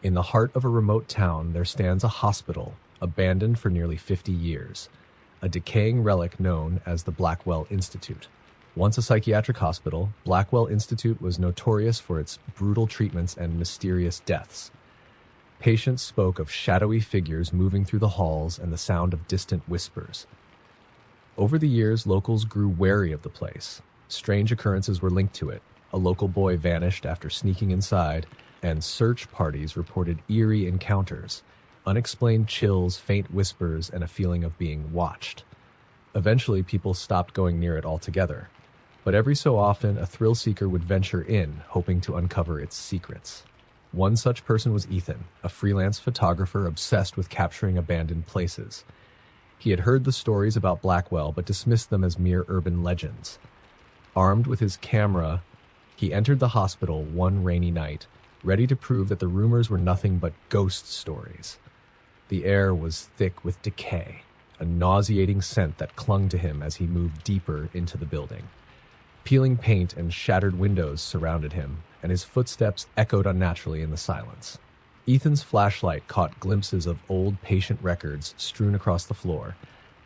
In the heart of a remote town, there stands a hospital, abandoned for nearly 50 years, a decaying relic known as the Blackwell Institute. Once a psychiatric hospital, Blackwell Institute was notorious for its brutal treatments and mysterious deaths. Patients spoke of shadowy figures moving through the halls and the sound of distant whispers. Over the years, locals grew wary of the place. Strange occurrences were linked to it. A local boy vanished after sneaking inside, and search parties reported eerie encounters, unexplained chills, faint whispers, and a feeling of being watched. Eventually, people stopped going near it altogether. But every so often, a thrill seeker would venture in, hoping to uncover its secrets. One such person was Ethan, a freelance photographer obsessed with capturing abandoned places. He had heard the stories about Blackwell, but dismissed them as mere urban legends. Armed with his camera, he entered the hospital one rainy night, ready to prove that the rumors were nothing but ghost stories. The air was thick with decay, a nauseating scent that clung to him as he moved deeper into the building. Peeling paint and shattered windows surrounded him, and his footsteps echoed unnaturally in the silence. Ethan's flashlight caught glimpses of old patient records strewn across the floor,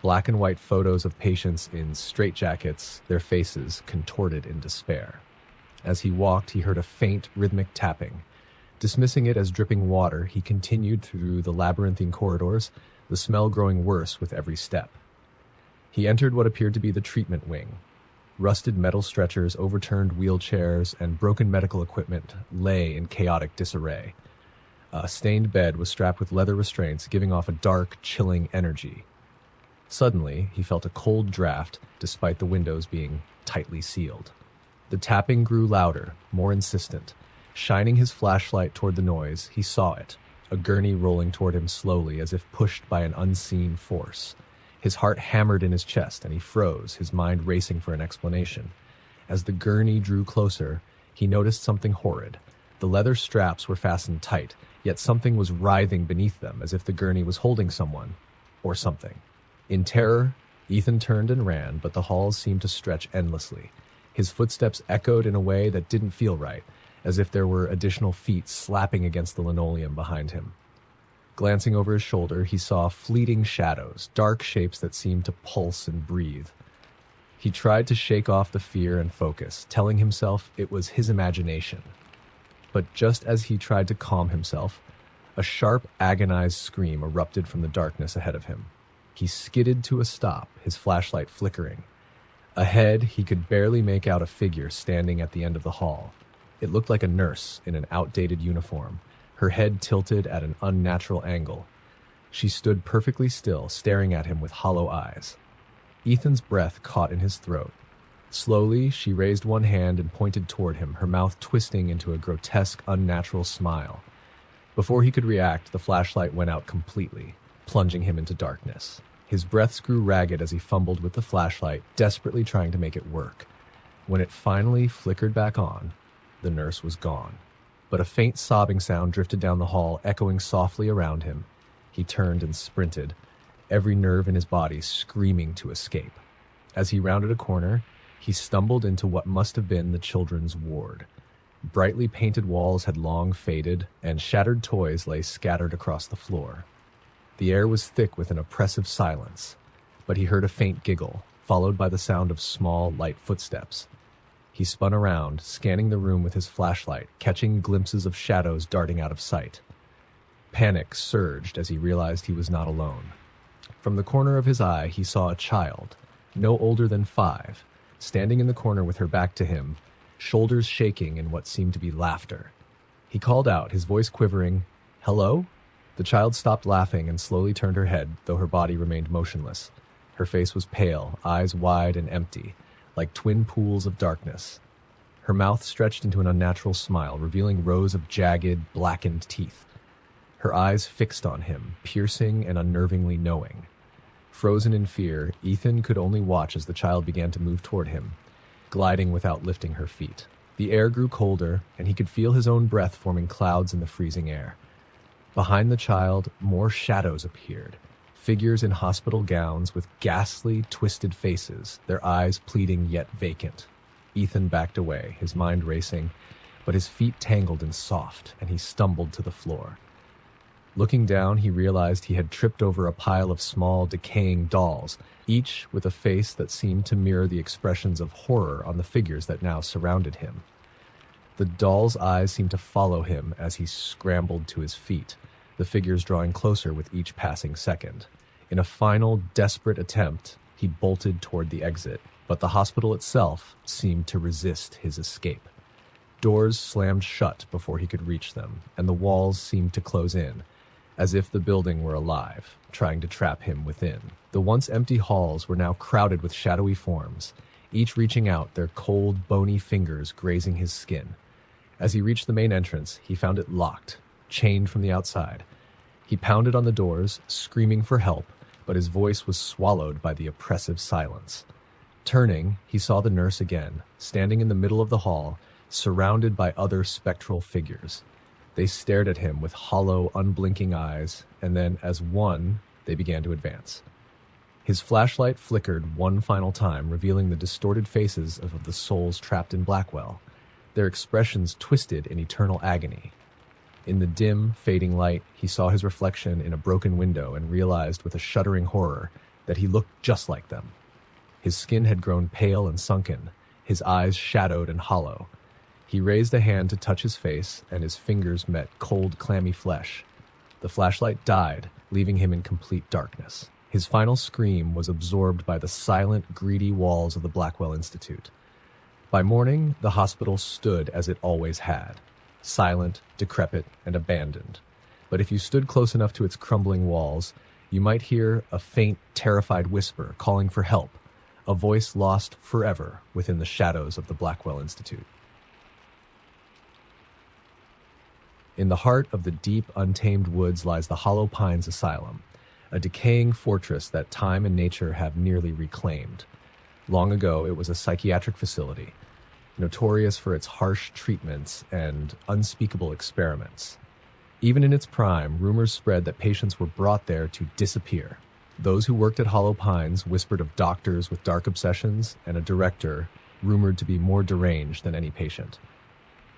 black and white photos of patients in straitjackets, their faces contorted in despair. As he walked, he heard a faint, rhythmic tapping. Dismissing it as dripping water, he continued through the labyrinthine corridors, the smell growing worse with every step. He entered what appeared to be the treatment wing. Rusted metal stretchers, overturned wheelchairs, and broken medical equipment lay in chaotic disarray. A stained bed was strapped with leather restraints, giving off a dark, chilling energy. Suddenly, he felt a cold draft, despite the windows being tightly sealed. The tapping grew louder, more insistent. Shining his flashlight toward the noise, he saw it, a gurney rolling toward him slowly as if pushed by an unseen force. His heart hammered in his chest, and he froze, his mind racing for an explanation. As the gurney drew closer, he noticed something horrid. The leather straps were fastened tight, yet something was writhing beneath them, as if the gurney was holding someone, or something. In terror, Ethan turned and ran, but the halls seemed to stretch endlessly. His footsteps echoed in a way that didn't feel right, as if there were additional feet slapping against the linoleum behind him. Glancing over his shoulder, he saw fleeting shadows, dark shapes that seemed to pulse and breathe. He tried to shake off the fear and focus, telling himself it was his imagination. But just as he tried to calm himself, a sharp, agonized scream erupted from the darkness ahead of him. He skidded to a stop, his flashlight flickering. Ahead, he could barely make out a figure standing at the end of the hall. It looked like a nurse in an outdated uniform, her head tilted at an unnatural angle. She stood perfectly still, staring at him with hollow eyes. Ethan's breath caught in his throat. Slowly, she raised one hand and pointed toward him, her mouth twisting into a grotesque, unnatural smile. Before he could react, the flashlight went out completely, plunging him into darkness. His breaths grew ragged as he fumbled with the flashlight, desperately trying to make it work. When it finally flickered back on, the nurse was gone. But a faint sobbing sound drifted down the hall, echoing softly around him. He turned and sprinted, every nerve in his body screaming to escape. As he rounded a corner, he stumbled into what must have been the children's ward. Brightly painted walls had long faded, and shattered toys lay scattered across the floor. The air was thick with an oppressive silence, but he heard a faint giggle, followed by the sound of small, light footsteps. He spun around, scanning the room with his flashlight, catching glimpses of shadows darting out of sight. Panic surged as he realized he was not alone. From the corner of his eye, he saw a child, no older than 5, standing in the corner with her back to him, shoulders shaking in what seemed to be laughter. He called out, his voice quivering, "Hello?" The child stopped laughing and slowly turned her head, though her body remained motionless. Her face was pale, eyes wide and empty, like twin pools of darkness. Her mouth stretched into an unnatural smile, revealing rows of jagged, blackened teeth. Her eyes fixed on him, piercing and unnervingly knowing. Frozen in fear, Ethan could only watch as the child began to move toward him, gliding without lifting her feet. The air grew colder, and he could feel his own breath forming clouds in the freezing air. Behind the child, more shadows appeared. Figures in hospital gowns with ghastly, twisted faces, their eyes pleading yet vacant. Ethan backed away, his mind racing, but his feet tangled and soft, and he stumbled to the floor. Looking down, he realized he had tripped over a pile of small, decaying dolls, each with a face that seemed to mirror the expressions of horror on the figures that now surrounded him. The doll's eyes seemed to follow him as he scrambled to his feet, the figures drawing closer with each passing second. In a final, desperate attempt, he bolted toward the exit, but the hospital itself seemed to resist his escape. Doors slammed shut before he could reach them, and the walls seemed to close in, as if the building were alive, trying to trap him within. The once empty halls were now crowded with shadowy forms, each reaching out, their cold, bony fingers grazing his skin. As he reached the main entrance, he found it locked, chained from the outside. He pounded on the doors, screaming for help, but his voice was swallowed by the oppressive silence. Turning, he saw the nurse again, standing in the middle of the hall, surrounded by other spectral figures. They stared at him with hollow, unblinking eyes, and then, as one, they began to advance. His flashlight flickered one final time, revealing the distorted faces of the souls trapped in Blackwell, their expressions twisted in eternal agony. In the dim, fading light, he saw his reflection in a broken window and realized with a shuddering horror that he looked just like them. His skin had grown pale and sunken, his eyes shadowed and hollow. He raised a hand to touch his face, and his fingers met cold, clammy flesh. The flashlight died, leaving him in complete darkness. His final scream was absorbed by the silent, greedy walls of the Blackwell Institute. By morning, the hospital stood as it always had, silent, decrepit, and abandoned. But if you stood close enough to its crumbling walls, you might hear a faint, terrified whisper calling for help, a voice lost forever within the shadows of the Blackwell Institute. In the heart of the deep, untamed woods lies the Hollow Pines Asylum, a decaying fortress that time and nature have nearly reclaimed. Long ago, it was a psychiatric facility, notorious for its harsh treatments and unspeakable experiments. Even in its prime, rumors spread that patients were brought there to disappear. Those who worked at Hollow Pines whispered of doctors with dark obsessions and a director rumored to be more deranged than any patient.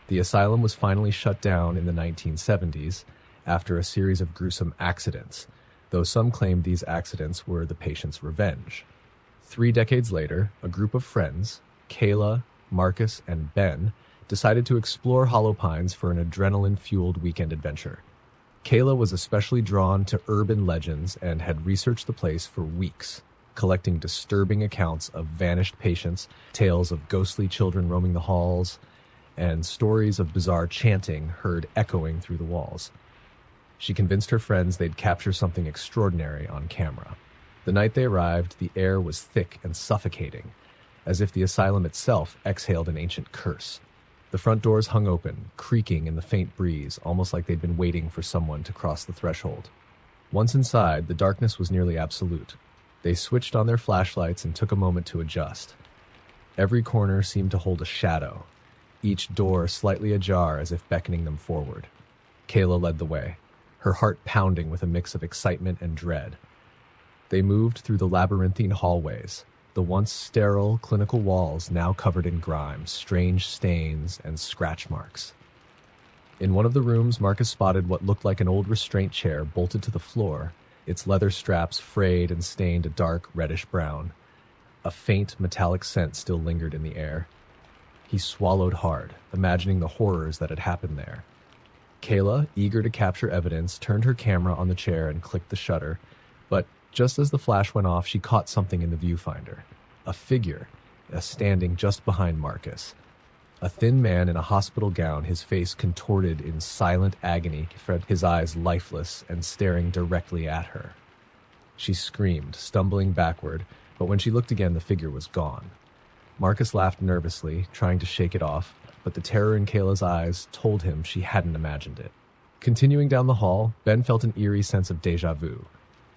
The asylum was finally shut down in the 1970s after a series of gruesome accidents, though some claimed these accidents were the patient's revenge. 3 decades later, a group of friends, Kayla, Marcus, and Ben, decided to explore Hollow Pines for an adrenaline-fueled weekend adventure. Kayla was especially drawn to urban legends and had researched the place for weeks, collecting disturbing accounts of vanished patients, tales of ghostly children roaming the halls, and stories of bizarre chanting heard echoing through the walls. She convinced her friends they'd capture something extraordinary on camera. The night they arrived, the air was thick and suffocating, as if the asylum itself exhaled an ancient curse. The front doors hung open, creaking in the faint breeze, almost like they'd been waiting for someone to cross the threshold. Once inside, the darkness was nearly absolute. They switched on their flashlights and took a moment to adjust. Every corner seemed to hold a shadow, each door slightly ajar as if beckoning them forward. Kayla led the way, her heart pounding with a mix of excitement and dread. They moved through the labyrinthine hallways, the once sterile clinical walls now covered in grime, strange stains, and scratch marks. In one of the rooms, Marcus spotted what looked like an old restraint chair bolted to the floor, its leather straps frayed and stained a dark reddish brown. A faint metallic scent still lingered in the air. He swallowed hard, imagining the horrors that had happened there. Kayla, eager to capture evidence, turned her camera on the chair and clicked the shutter, but just as the flash went off, she caught something in the viewfinder. A figure, standing just behind Marcus. A thin man in a hospital gown, his face contorted in silent agony, his eyes lifeless and staring directly at her. She screamed, stumbling backward, but when she looked again, the figure was gone. Marcus laughed nervously, trying to shake it off, but the terror in Kayla's eyes told him she hadn't imagined it. Continuing down the hall, Ben felt an eerie sense of déjà vu.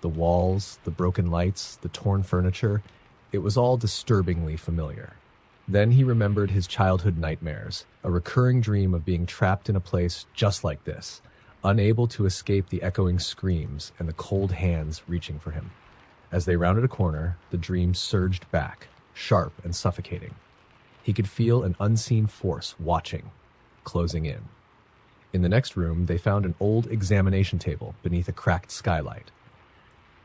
The walls, the broken lights, the torn furniture, it was all disturbingly familiar. Then he remembered his childhood nightmares, a recurring dream of being trapped in a place just like this, unable to escape the echoing screams and the cold hands reaching for him. As they rounded a corner, the dream surged back, sharp and suffocating. He could feel an unseen force watching, closing in. In the next room, they found an old examination table beneath a cracked skylight.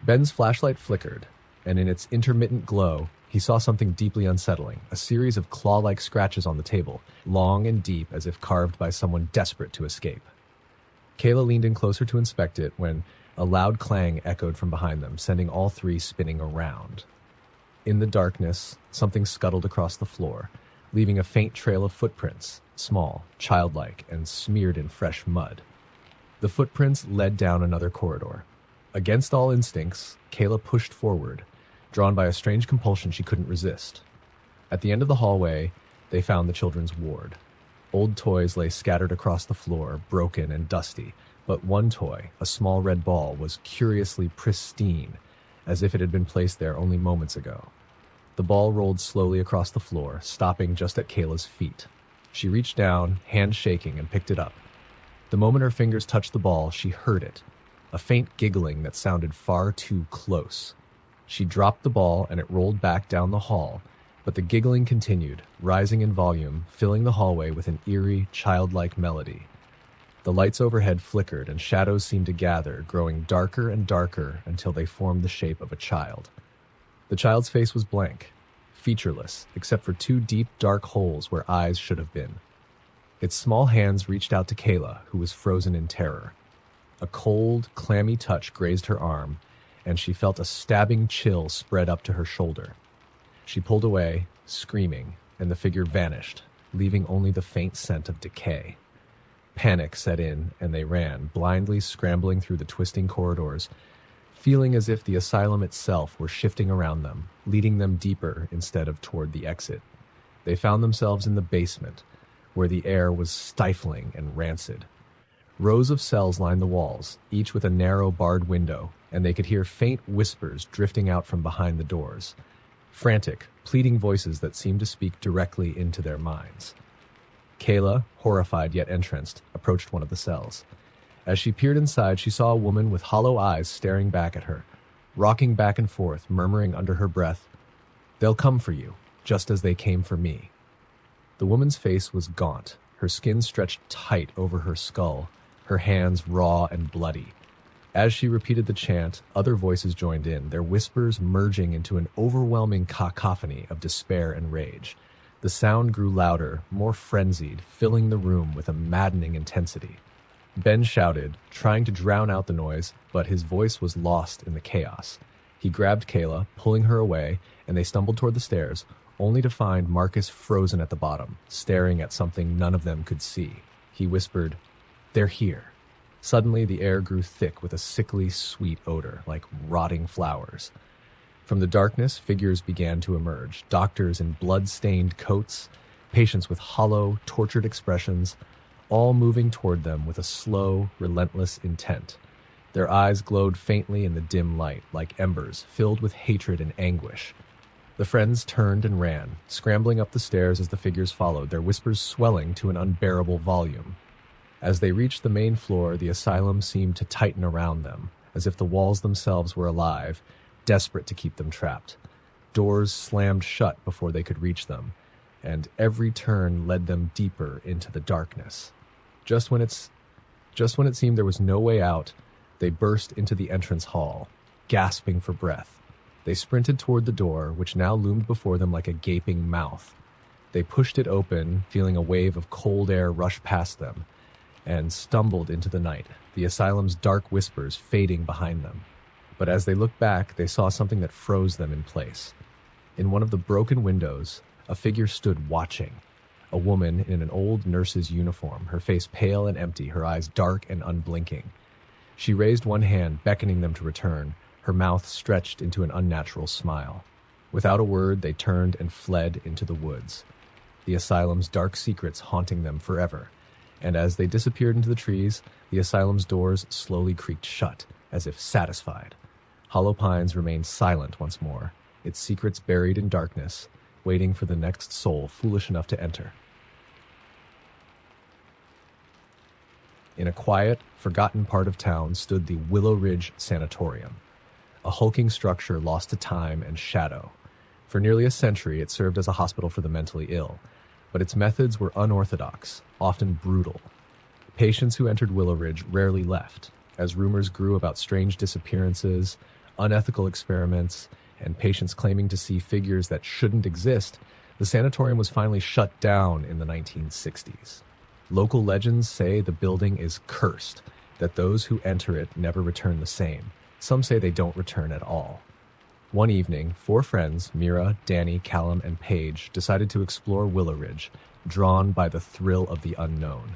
Ben's flashlight flickered, and in its intermittent glow, he saw something deeply unsettling, a series of claw-like scratches on the table, long and deep as if carved by someone desperate to escape. Kayla leaned in closer to inspect it when a loud clang echoed from behind them, sending all three spinning around. In the darkness, something scuttled across the floor, leaving a faint trail of footprints, small, childlike, and smeared in fresh mud. The footprints led down another corridor. Against all instincts, Kayla pushed forward, drawn by a strange compulsion she couldn't resist. At the end of the hallway, they found the children's ward. Old toys lay scattered across the floor, broken and dusty, but one toy, a small red ball, was curiously pristine, as if it had been placed there only moments ago. The ball rolled slowly across the floor, stopping just at Kayla's feet. She reached down, hand shaking, and picked it up. The moment her fingers touched the ball, she heard it, a faint giggling that sounded far too close. She dropped the ball and it rolled back down the hall, but the giggling continued, rising in volume, filling the hallway with an eerie, childlike melody. The lights overhead flickered and shadows seemed to gather, growing darker and darker until they formed the shape of a child. The child's face was blank, featureless, except for two deep, dark holes where eyes should have been. Its small hands reached out to Kayla, who was frozen in terror. A cold, clammy touch grazed her arm, and she felt a stabbing chill spread up to her shoulder. She pulled away, screaming, and the figure vanished, leaving only the faint scent of decay. Panic set in, and they ran, blindly scrambling through the twisting corridors, feeling as if the asylum itself were shifting around them, leading them deeper instead of toward the exit. They found themselves in the basement, where the air was stifling and rancid. Rows of cells lined the walls, each with a narrow barred window, and they could hear faint whispers drifting out from behind the doors. Frantic, pleading voices that seemed to speak directly into their minds. Kayla, horrified yet entranced, approached one of the cells. As she peered inside, she saw a woman with hollow eyes staring back at her, rocking back and forth, murmuring under her breath, "They'll come for you, just as they came for me." The woman's face was gaunt, her skin stretched tight over her skull, her hands raw and bloody. As she repeated the chant, other voices joined in, their whispers merging into an overwhelming cacophony of despair and rage. The sound grew louder, more frenzied, filling the room with a maddening intensity. Ben shouted, trying to drown out the noise, but his voice was lost in the chaos. He grabbed Kayla, pulling her away, and they stumbled toward the stairs, only to find Marcus frozen at the bottom, staring at something none of them could see. He whispered, "They're here." Suddenly, the air grew thick with a sickly, sweet odor, like rotting flowers. From the darkness, figures began to emerge, doctors in blood-stained coats, patients with hollow, tortured expressions, all moving toward them with a slow, relentless intent. Their eyes glowed faintly in the dim light, like embers, filled with hatred and anguish. The friends turned and ran, scrambling up the stairs as the figures followed, their whispers swelling to an unbearable volume. As they reached the main floor, the asylum seemed to tighten around them, as if the walls themselves were alive, desperate to keep them trapped. Doors slammed shut before they could reach them, and every turn led them deeper into the darkness. Just when it seemed there was no way out, they burst into the entrance hall, gasping for breath. They sprinted toward the door, which now loomed before them like a gaping mouth. They pushed it open, feeling a wave of cold air rush past them, and stumbled into the night, the asylum's dark whispers fading behind them. But as they looked back, they saw something that froze them in place. In one of the broken windows, a figure stood watching. A woman in an old nurse's uniform, her face pale and empty, her eyes dark and unblinking. She raised one hand, beckoning them to return, her mouth stretched into an unnatural smile. Without a word, they turned and fled into the woods, the asylum's dark secrets haunting them forever. And as they disappeared into the trees, the asylum's doors slowly creaked shut, as if satisfied. Hollow Pines remained silent once more, its secrets buried in darkness, waiting for the next soul foolish enough to enter. In a quiet, forgotten part of town stood the Willow Ridge Sanatorium, a hulking structure lost to time and shadow. For nearly a century, it served as a hospital for the mentally ill, but its methods were unorthodox, often brutal. Patients who entered Willow Ridge rarely left, as rumors grew about strange disappearances, unethical experiments, and patients claiming to see figures that shouldn't exist. The sanatorium was finally shut down in the 1960s. Local legends say the building is cursed, that those who enter it never return the same. Some say they don't return at all. One evening, 4 friends, Mira, Danny, Callum, and Paige, decided to explore Willow Ridge, drawn by the thrill of the unknown.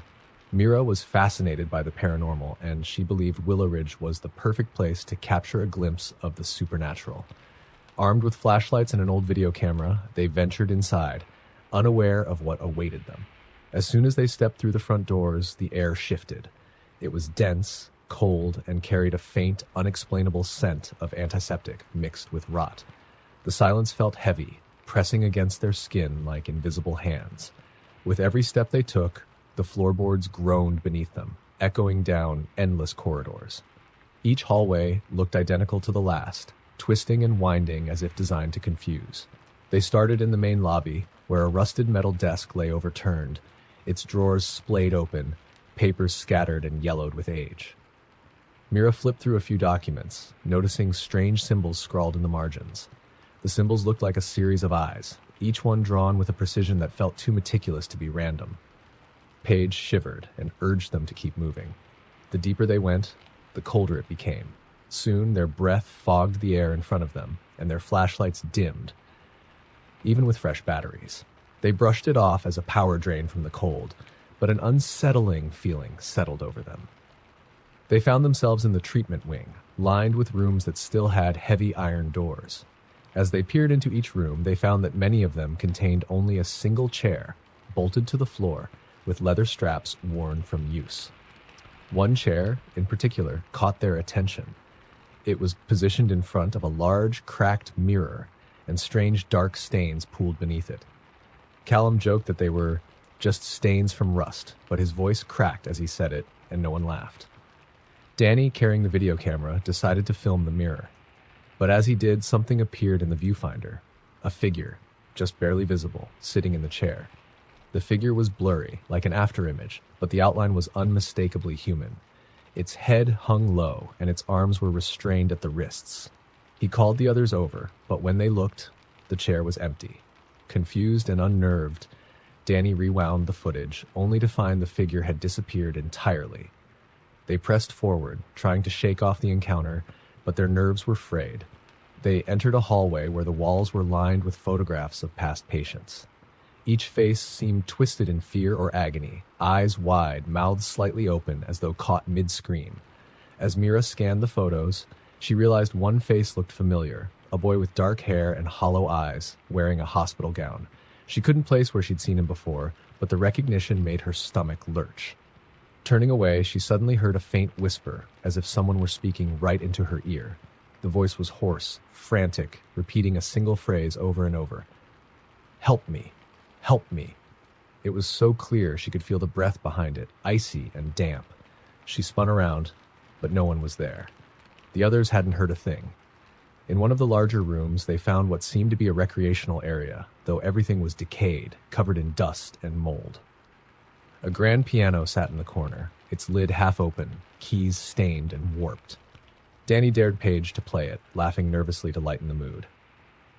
Mira was fascinated by the paranormal, and she believed Willow Ridge was the perfect place to capture a glimpse of the supernatural. Armed with flashlights and an old video camera, they ventured inside, unaware of what awaited them. As soon as they stepped through the front doors, the air shifted. It was dense, cold, and carried a faint, unexplainable scent of antiseptic mixed with rot. The silence felt heavy, pressing against their skin like invisible hands. With every step they took, the floorboards groaned beneath them, echoing down endless corridors. Each hallway looked identical to the last, twisting and winding as if designed to confuse. They started in the main lobby, where a rusted metal desk lay overturned, its drawers splayed open, papers scattered and yellowed with age. Mira flipped through a few documents, noticing strange symbols scrawled in the margins. The symbols looked like a series of eyes, each one drawn with a precision that felt too meticulous to be random. Paige shivered and urged them to keep moving. The deeper they went, the colder it became. Soon their breath fogged the air in front of them, and their flashlights dimmed, even with fresh batteries. They brushed it off as a power drain from the cold, but an unsettling feeling settled over them. They found themselves in the treatment wing, lined with rooms that still had heavy iron doors. As they peered into each room, they found that many of them contained only a single chair, bolted to the floor, with leather straps worn from use. One chair, in particular, caught their attention. It was positioned in front of a large, cracked mirror, and strange dark stains pooled beneath it. Callum joked that they were just stains from rust, but his voice cracked as he said it, and no one laughed. Danny, carrying the video camera, decided to film the mirror. But as he did, something appeared in the viewfinder. A figure, just barely visible, sitting in the chair. The figure was blurry, like an afterimage, but the outline was unmistakably human. Its head hung low, and its arms were restrained at the wrists. He called the others over, but when they looked, the chair was empty. Confused and unnerved, Danny rewound the footage, only to find the figure had disappeared entirely. They pressed forward, trying to shake off the encounter, but their nerves were frayed. They entered a hallway where the walls were lined with photographs of past patients. Each face seemed twisted in fear or agony, eyes wide, mouths slightly open as though caught mid-scream. As Mira scanned the photos, she realized one face looked familiar, a boy with dark hair and hollow eyes, wearing a hospital gown. She couldn't place where she'd seen him before, but the recognition made her stomach lurch. Turning away, she suddenly heard a faint whisper, as if someone were speaking right into her ear. The voice was hoarse, frantic, repeating a single phrase over and over. "Help me. Help me." It was so clear she could feel the breath behind it, icy and damp. She spun around, but no one was there. The others hadn't heard a thing. In one of the larger rooms, they found what seemed to be a recreational area, though everything was decayed, covered in dust and mold. A grand piano sat in the corner, its lid half open, keys stained and warped. Danny dared Paige to play it, laughing nervously to lighten the mood.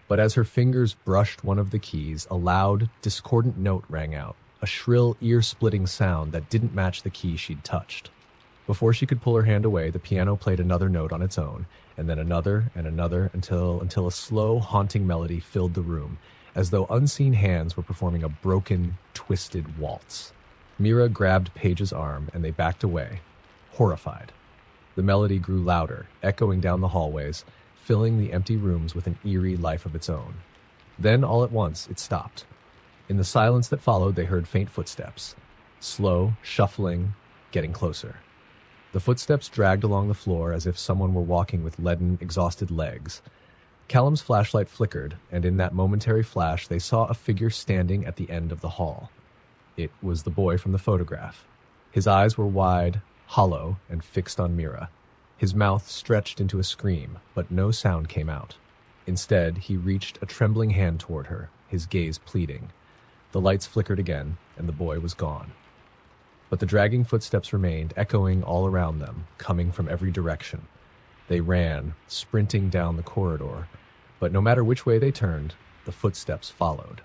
But as her fingers brushed one of the keys, a loud, discordant note rang out, a shrill, ear-splitting sound that didn't match the key she'd touched. Before she could pull her hand away, the piano played another note on its own, and then another and another until a slow, haunting melody filled the room, as though unseen hands were performing a broken, twisted waltz. Mira grabbed Paige's arm, and they backed away, horrified. The melody grew louder, echoing down the hallways, filling the empty rooms with an eerie life of its own. Then, all at once, it stopped. In the silence that followed, they heard faint footsteps. Slow, shuffling, getting closer. The footsteps dragged along the floor as if someone were walking with leaden, exhausted legs. Callum's flashlight flickered, and in that momentary flash, they saw a figure standing at the end of the hall. It was the boy from the photograph. His eyes were wide, hollow, and fixed on Mira. His mouth stretched into a scream, but no sound came out. Instead, he reached a trembling hand toward her, his gaze pleading. The lights flickered again, and the boy was gone. but the dragging footsteps remained, echoing all around them, coming from every direction. They ran, sprinting down the corridor, but no matter which way they turned, the footsteps followed.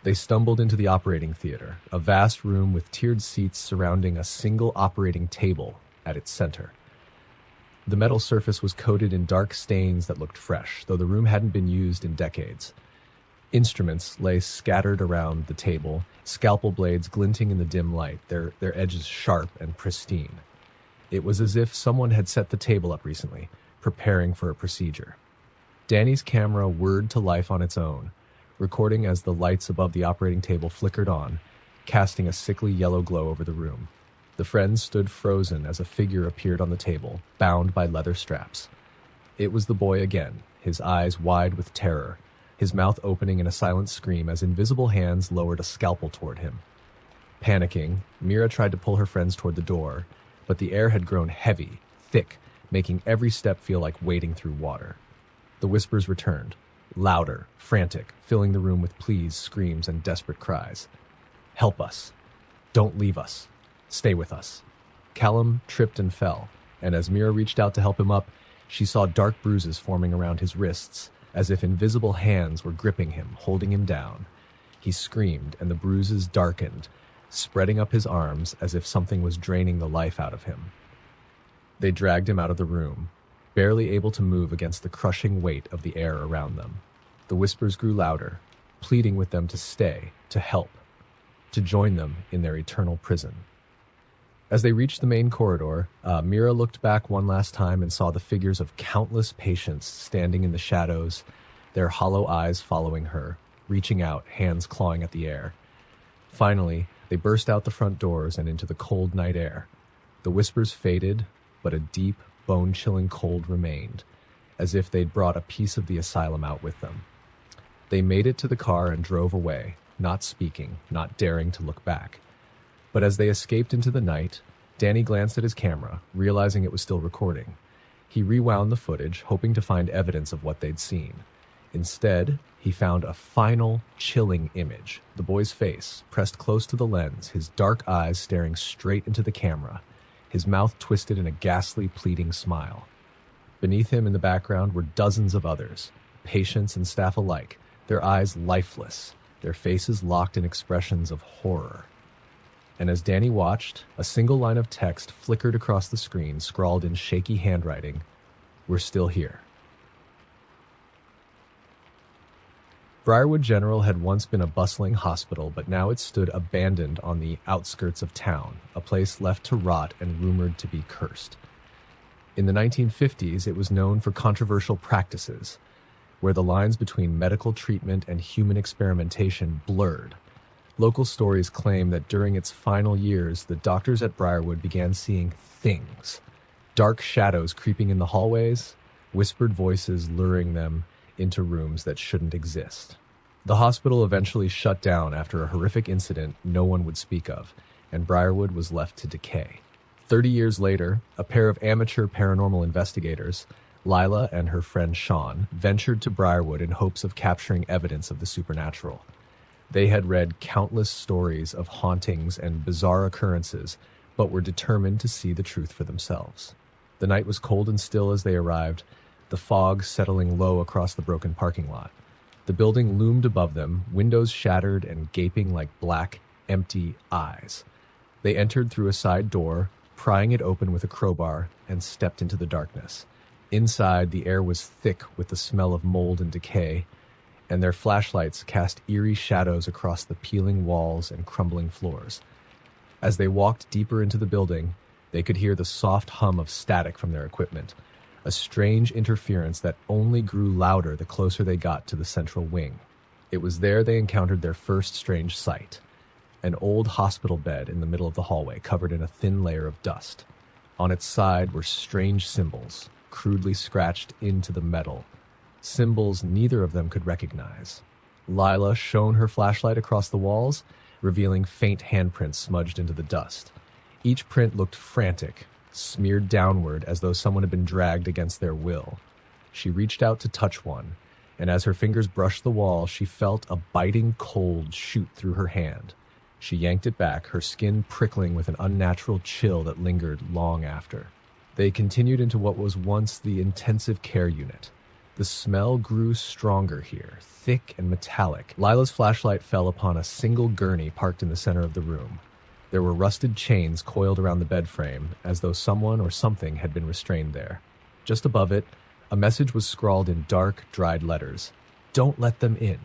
They stumbled into the operating theater, a vast room with tiered seats surrounding a single operating table at its center. The metal surface was coated in dark stains that looked fresh, though the room hadn't been used in decades. Instruments lay scattered around the table, scalpel blades glinting in the dim light, their edges sharp and pristine. It was as if someone had set the table up recently, preparing for a procedure. Danny's camera whirred to life on its own, recording as the lights above the operating table flickered on, casting a sickly yellow glow over the room. The friends stood frozen as a figure appeared on the table, bound by leather straps. It was the boy again, his eyes wide with terror, his mouth opening in a silent scream as invisible hands lowered a scalpel toward him. Panicking, Mira tried to pull her friends toward the door, but the air had grown heavy, thick, making every step feel like wading through water. The whispers returned, louder, frantic, filling the room with pleas, screams, and desperate cries. "Help us. Don't leave us. Stay with us." Callum tripped and fell, and as Mira reached out to help him up, she saw dark bruises forming around his wrists, as if invisible hands were gripping him, holding him down. He screamed, and the bruises darkened, spreading up his arms as if something was draining the life out of him. They dragged him out of the room, barely able to move against the crushing weight of the air around them. The whispers grew louder, pleading with them to stay, to help, to join them in their eternal prison. As they reached the main corridor, Mira looked back one last time and saw the figures of countless patients standing in the shadows, their hollow eyes following her, reaching out, hands clawing at the air. Finally, they burst out the front doors and into the cold night air. The whispers faded, but a deep, bone-chilling cold remained, as if they'd brought a piece of the asylum out with them. They made it to the car and drove away, not speaking, not daring to look back. But as they escaped into the night, Danny glanced at his camera, realizing it was still recording. He rewound the footage, hoping to find evidence of what they'd seen. Instead, he found a final, chilling image, the boy's face, pressed close to the lens, his dark eyes staring straight into the camera, his mouth twisted in a ghastly, pleading smile. Beneath him in the background were dozens of others, patients and staff alike, their eyes lifeless, their faces locked in expressions of horror. And as Danny watched, a single line of text flickered across the screen, scrawled in shaky handwriting, "We're still here." Briarwood General had once been a bustling hospital, but now it stood abandoned on the outskirts of town, a place left to rot and rumored to be cursed. In the 1950s, it was known for controversial practices, where the lines between medical treatment and human experimentation blurred. Local stories claim that during its final years, the doctors at Briarwood began seeing things. Dark shadows creeping in the hallways, whispered voices luring them into rooms that shouldn't exist. The hospital eventually shut down after a horrific incident no one would speak of, and Briarwood was left to decay. 30 years later, a pair of amateur paranormal investigators, Lila and her friend Sean, ventured to Briarwood in hopes of capturing evidence of the supernatural. They had read countless stories of hauntings and bizarre occurrences, but were determined to see the truth for themselves. The night was cold and still as they arrived, the fog settling low across the broken parking lot. The building loomed above them, windows shattered and gaping like black, empty eyes. They entered through a side door, prying it open with a crowbar, and stepped into the darkness. Inside, the air was thick with the smell of mold and decay, and their flashlights cast eerie shadows across the peeling walls and crumbling floors. As they walked deeper into the building, they could hear the soft hum of static from their equipment, a strange interference that only grew louder the closer they got to the central wing. It was there they encountered their first strange sight, an old hospital bed in the middle of the hallway covered in a thin layer of dust. On its side were strange symbols, crudely scratched into the metal, symbols neither of them could recognize. Lila shone her flashlight across the walls, revealing faint handprints smudged into the dust. Each print looked frantic, smeared downward as though someone had been dragged against their will. She reached out to touch one, and as her fingers brushed the wall, she felt a biting cold shoot through her hand. She yanked it back, her skin prickling with an unnatural chill that lingered long after. They continued into what was once the intensive care unit. The smell grew stronger here, thick and metallic. Lila's flashlight fell upon a single gurney parked in the center of the room. There were rusted chains coiled around the bed frame, as though someone or something had been restrained there. Just above it, a message was scrawled in dark, dried letters. "Don't let them in."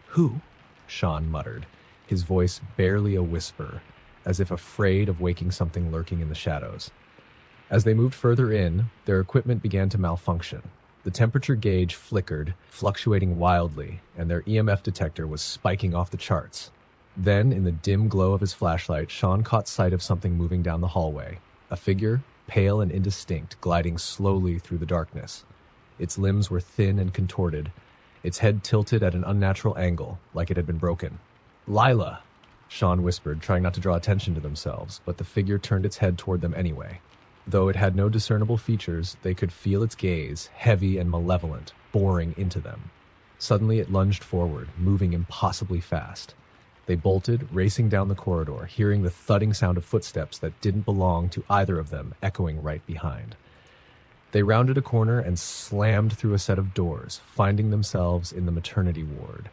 "Who?" Sean muttered, his voice barely a whisper, as if afraid of waking something lurking in the shadows. As they moved further in, their equipment began to malfunction. The temperature gauge flickered, fluctuating wildly, and their EMF detector was spiking off the charts. Then, in the dim glow of his flashlight, Sean caught sight of something moving down the hallway. A figure, pale and indistinct, gliding slowly through the darkness. Its limbs were thin and contorted, its head tilted at an unnatural angle, like it had been broken. "Lila!" Sean whispered, trying not to draw attention to themselves, but the figure turned its head toward them anyway. Though it had no discernible features, they could feel its gaze, heavy and malevolent, boring into them. Suddenly it lunged forward, moving impossibly fast. They bolted, racing down the corridor, hearing the thudding sound of footsteps that didn't belong to either of them echoing right behind. They rounded a corner and slammed through a set of doors, finding themselves in the maternity ward.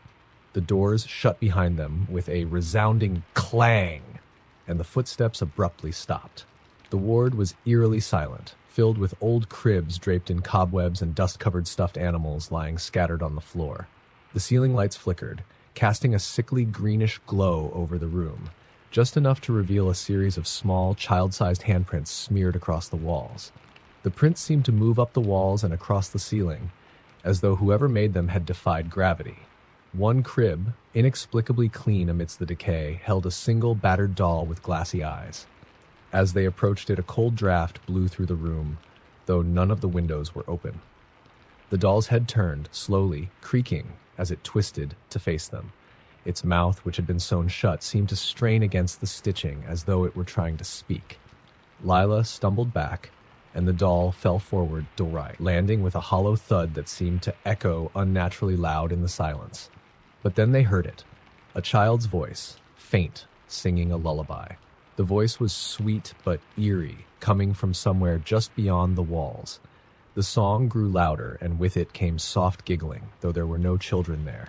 The doors shut behind them with a resounding clang, and the footsteps abruptly stopped. The ward was eerily silent, filled with old cribs draped in cobwebs and dust-covered stuffed animals lying scattered on the floor. The ceiling lights flickered, casting a sickly greenish glow over the room, just enough to reveal a series of small, child-sized handprints smeared across the walls. The prints seemed to move up the walls and across the ceiling, as though whoever made them had defied gravity. One crib, inexplicably clean amidst the decay, held a single battered doll with glassy eyes. As they approached it, a cold draft blew through the room, though none of the windows were open. The doll's head turned, slowly, creaking, as it twisted to face them. Its mouth, which had been sewn shut, seemed to strain against the stitching as though it were trying to speak. Lila stumbled back, and the doll fell forward to the right, landing with a hollow thud that seemed to echo unnaturally loud in the silence. But then they heard it, a child's voice, faint, singing a lullaby. The voice was sweet but eerie, coming from somewhere just beyond the walls. The song grew louder, and with it came soft giggling, though there were no children there.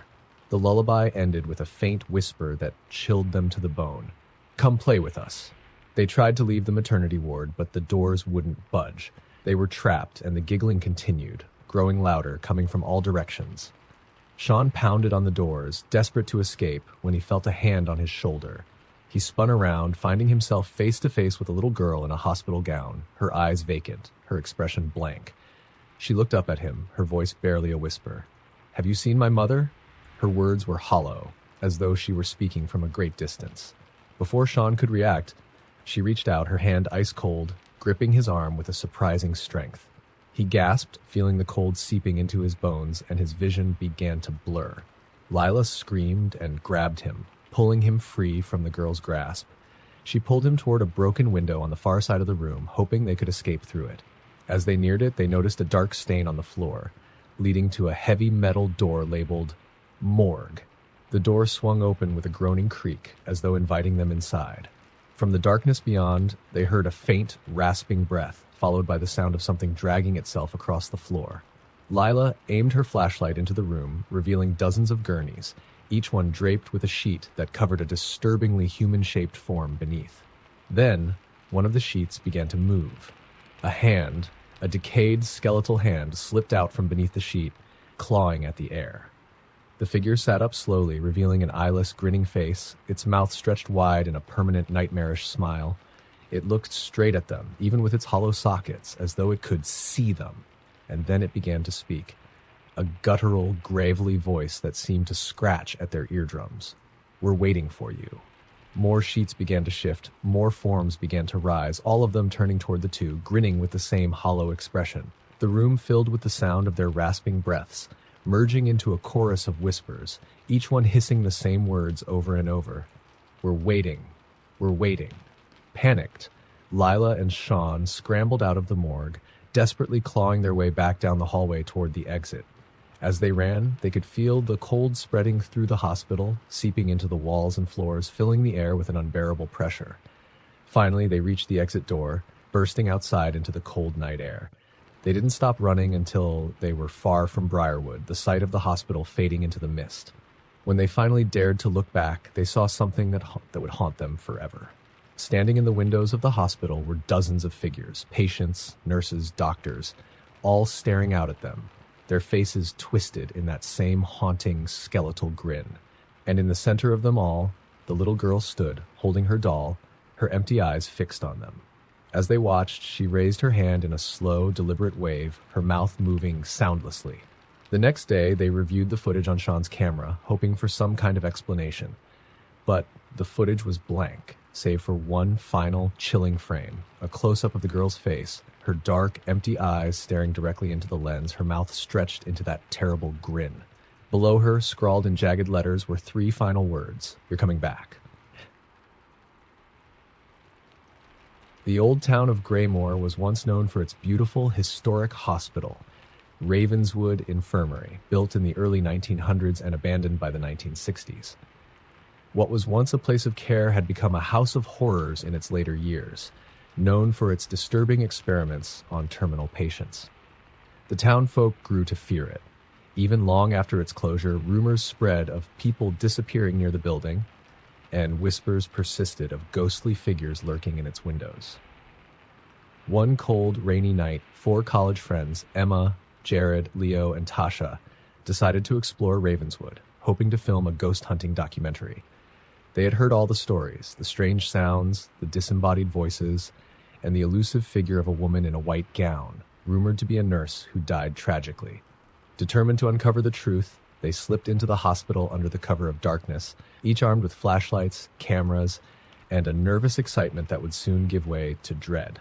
The lullaby ended with a faint whisper that chilled them to the bone. "Come play with us." They tried to leave the maternity ward, but the doors wouldn't budge. They were trapped, and the giggling continued, growing louder, coming from all directions. Sean pounded on the doors, desperate to escape, when he felt a hand on his shoulder. He spun around, finding himself face to face with a little girl in a hospital gown, her eyes vacant, her expression blank. She looked up at him, her voice barely a whisper. "Have you seen my mother?" Her words were hollow, as though she were speaking from a great distance. Before Sean could react, she reached out, her hand ice cold, gripping his arm with a surprising strength. He gasped, feeling the cold seeping into his bones, and his vision began to blur. Lila screamed and grabbed him, pulling him free from the girl's grasp. She pulled him toward a broken window on the far side of the room, hoping they could escape through it. As they neared it, they noticed a dark stain on the floor, leading to a heavy metal door labeled Morgue. The door swung open with a groaning creak, as though inviting them inside. From the darkness beyond, they heard a faint, rasping breath, followed by the sound of something dragging itself across the floor. Lila aimed her flashlight into the room, revealing dozens of gurneys, each one draped with a sheet that covered a disturbingly human-shaped form beneath. Then, one of the sheets began to move. A hand, a decayed skeletal hand, slipped out from beneath the sheet, clawing at the air. The figure sat up slowly, revealing an eyeless, grinning face, its mouth stretched wide in a permanent, nightmarish smile. It looked straight at them, even with its hollow sockets, as though it could see them. And then it began to speak, a guttural, gravelly voice that seemed to scratch at their eardrums. "We're waiting for you." More sheets began to shift, more forms began to rise, all of them turning toward the two, grinning with the same hollow expression. The room filled with the sound of their rasping breaths, merging into a chorus of whispers, each one hissing the same words over and over. "We're waiting. We're waiting." Panicked, Lila and Sean scrambled out of the morgue, desperately clawing their way back down the hallway toward the exit. As they ran, they could feel the cold spreading through the hospital, seeping into the walls and floors, filling the air with an unbearable pressure. Finally, they reached the exit door, bursting outside into the cold night air. They didn't stop running until they were far from Briarwood, the site of the hospital fading into the mist. When they finally dared to look back, they saw something that would haunt them forever. Standing in the windows of the hospital were dozens of figures, patients, nurses, doctors, all staring out at them, their faces twisted in that same haunting skeletal grin. And in the center of them all, the little girl stood, holding her doll, her empty eyes fixed on them. As they watched, she raised her hand in a slow, deliberate wave, her mouth moving soundlessly. The next day, they reviewed the footage on Sean's camera, hoping for some kind of explanation. But the footage was blank, save for one final, chilling frame, a close-up of the girl's face, her dark, empty eyes staring directly into the lens, her mouth stretched into that terrible grin. Below her, scrawled in jagged letters, were 3 final words: "You're coming back." The old town of Graymore was once known for its beautiful, historic hospital, Ravenswood Infirmary, built in the early 1900s and abandoned by the 1960s. What was once a place of care had become a house of horrors in its later years, known for its disturbing experiments on terminal patients. The townfolk grew to fear it. Even long after its closure, rumors spread of people disappearing near the building, and whispers persisted of ghostly figures lurking in its windows. One cold, rainy night, 4 college friends, Emma, Jared, Leo, and Tasha, decided to explore Ravenswood, hoping to film a ghost hunting documentary. They had heard all the stories, the strange sounds, the disembodied voices, and the elusive figure of a woman in a white gown, rumored to be a nurse who died tragically. Determined to uncover the truth, they slipped into the hospital under the cover of darkness, each armed with flashlights, cameras, and a nervous excitement that would soon give way to dread.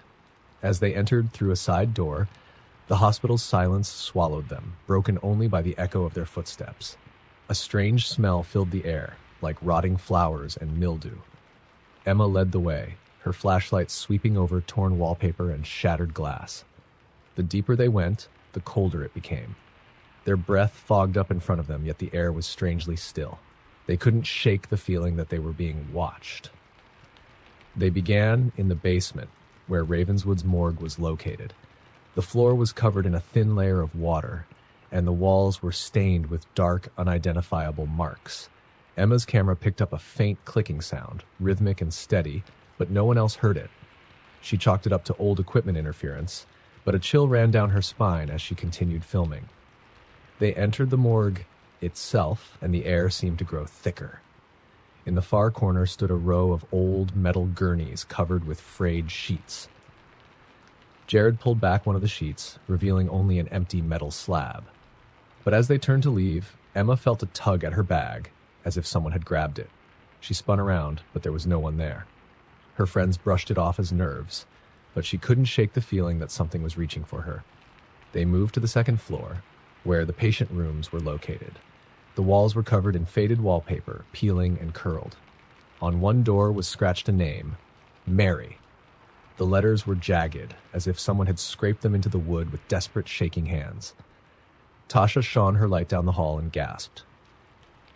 As they entered through a side door, the hospital's silence swallowed them, broken only by the echo of their footsteps. A strange smell filled the air, like rotting flowers and mildew. Emma led the way, her flashlight sweeping over torn wallpaper and shattered glass. The deeper they went, the colder it became. Their breath fogged up in front of them, yet the air was strangely still. They couldn't shake the feeling that they were being watched. They began in the basement, where Ravenswood's morgue was located. The floor was covered in a thin layer of water, and the walls were stained with dark, unidentifiable marks. Emma's camera picked up a faint clicking sound, rhythmic and steady, but no one else heard it. She chalked it up to old equipment interference, but a chill ran down her spine as she continued filming. They entered the morgue itself, and the air seemed to grow thicker. In the far corner stood a row of old metal gurneys covered with frayed sheets. Jared pulled back one of the sheets, revealing only an empty metal slab. But as they turned to leave, Emma felt a tug at her bag, as if someone had grabbed it. She spun around, but there was no one there. Her friends brushed it off as nerves, but she couldn't shake the feeling that something was reaching for her. They moved to the second floor, where the patient rooms were located. The walls were covered in faded wallpaper, peeling and curled. On one door was scratched a name, Mary. The letters were jagged, as if someone had scraped them into the wood with desperate shaking hands. Tasha shone her light down the hall and gasped.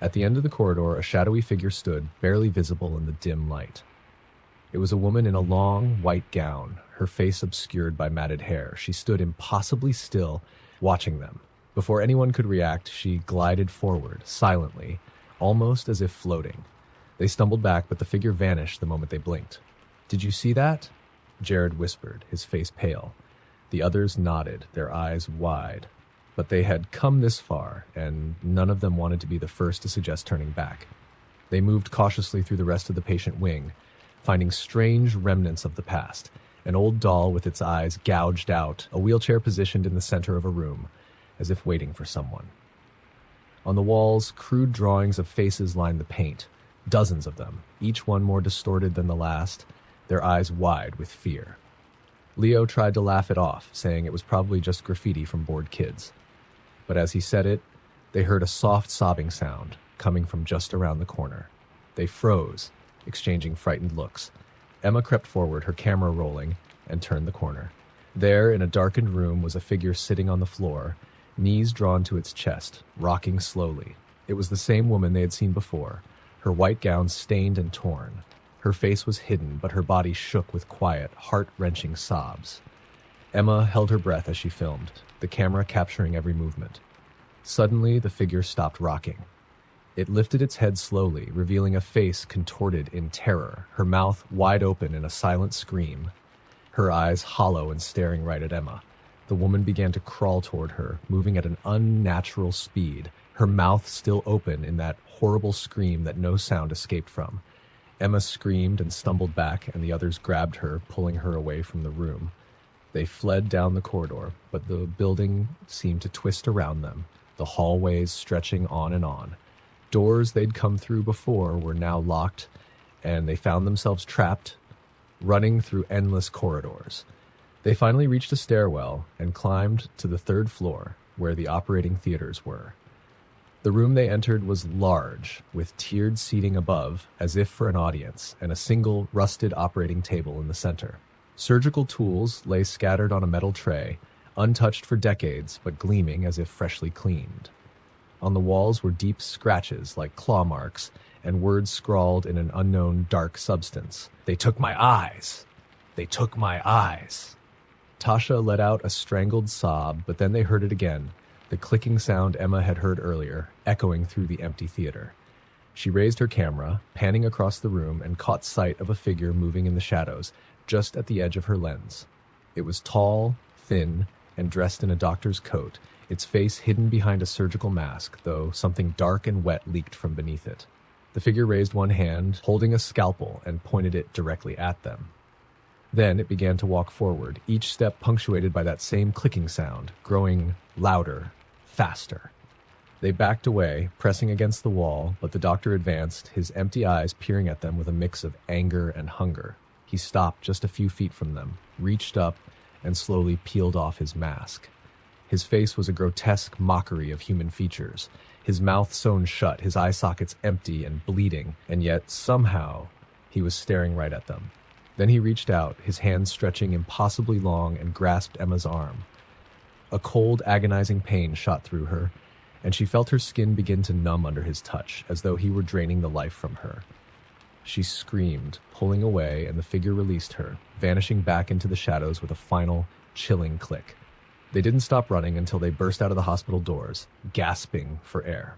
At the end of the corridor, a shadowy figure stood, barely visible in the dim light. It was a woman in a long, white gown, her face obscured by matted hair. She stood impossibly still, watching them. Before anyone could react, she glided forward, silently, almost as if floating. They stumbled back, but the figure vanished the moment they blinked. "Did you see that?" Jared whispered, his face pale. The others nodded, their eyes wide. But they had come this far, and none of them wanted to be the first to suggest turning back. They moved cautiously through the rest of the patient wing, finding strange remnants of the past. An old doll with its eyes gouged out, a wheelchair positioned in the center of a room, as if waiting for someone. On the walls, crude drawings of faces lined the paint, dozens of them, each one more distorted than the last, their eyes wide with fear. Leo tried to laugh it off, saying it was probably just graffiti from bored kids. But as he said it, they heard a soft sobbing sound coming from just around the corner. They froze, exchanging frightened looks. Emma crept forward, her camera rolling, and turned the corner. There, in a darkened room, was a figure sitting on the floor, knees drawn to its chest, rocking slowly. It was the same woman they had seen before, her white gown stained and torn. Her face was hidden, but her body shook with quiet, heart-wrenching sobs. Emma held her breath as she filmed, the camera capturing every movement. Suddenly, the figure stopped rocking. It lifted its head slowly, revealing a face contorted in terror, her mouth wide open in a silent scream, her eyes hollow and staring right at Emma. The woman began to crawl toward her, moving at an unnatural speed, her mouth still open in that horrible scream that no sound escaped from. Emma screamed and stumbled back, and the others grabbed her, pulling her away from the room. They fled down the corridor, but the building seemed to twist around them, the hallways stretching on and on. Doors they'd come through before were now locked, and they found themselves trapped, running through endless corridors. They finally reached a stairwell and climbed to the third floor, where the operating theaters were. The room they entered was large, with tiered seating above, as if for an audience, and a single rusted operating table in the center. Surgical tools lay scattered on a metal tray, untouched for decades, but gleaming as if freshly cleaned. On the walls were deep scratches like claw marks, and words scrawled in an unknown dark substance. "They took my eyes! They took my eyes!" Tasha let out a strangled sob, but then they heard it again, the clicking sound Emma had heard earlier, echoing through the empty theater. She raised her camera, panning across the room, and caught sight of a figure moving in the shadows, just at the edge of her lens. It was tall, thin, and dressed in a doctor's coat, its face hidden behind a surgical mask, though something dark and wet leaked from beneath it. The figure raised one hand, holding a scalpel, and pointed it directly at them. Then it began to walk forward, each step punctuated by that same clicking sound, growing louder, faster. They backed away, pressing against the wall, but the doctor advanced, his empty eyes peering at them with a mix of anger and hunger. He stopped just a few feet from them, reached up, and slowly peeled off his mask. His face was a grotesque mockery of human features, his mouth sewn shut, his eye sockets empty and bleeding, and yet, somehow, he was staring right at them. Then he reached out, his hands stretching impossibly long, and grasped Emma's arm. A cold, agonizing pain shot through her, and she felt her skin begin to numb under his touch, as though he were draining the life from her. She screamed, pulling away, and the figure released her, vanishing back into the shadows with a final, chilling click. They didn't stop running until they burst out of the hospital doors, gasping for air.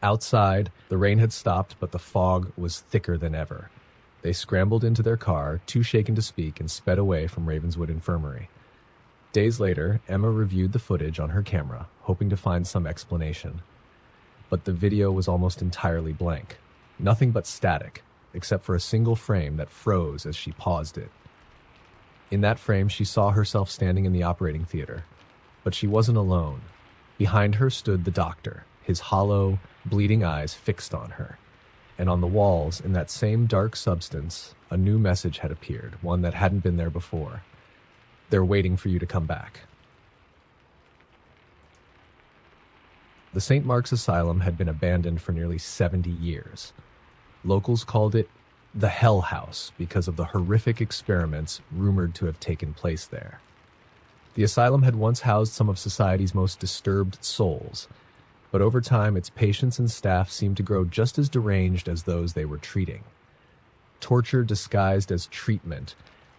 Outside, the rain had stopped, but the fog was thicker than ever. They scrambled into their car, too shaken to speak, and sped away from Ravenswood Infirmary. Days later, Emma reviewed the footage on her camera, hoping to find some explanation. But the video was almost entirely blank. Nothing but static, except for a single frame that froze as she paused it. In that frame, she saw herself standing in the operating theater. But she wasn't alone. Behind her stood the doctor, his hollow, bleeding eyes fixed on her. And on the walls, in that same dark substance, a new message had appeared, one that hadn't been there before. "They're waiting for you to come back." The St. Mark's Asylum had been abandoned for nearly 70 years. Locals called it the Hell House because of the horrific experiments rumored to have taken place there. The asylum had once housed some of society's most disturbed souls, but over time its patients and staff seemed to grow just as deranged as those they were treating. Torture disguised as treatment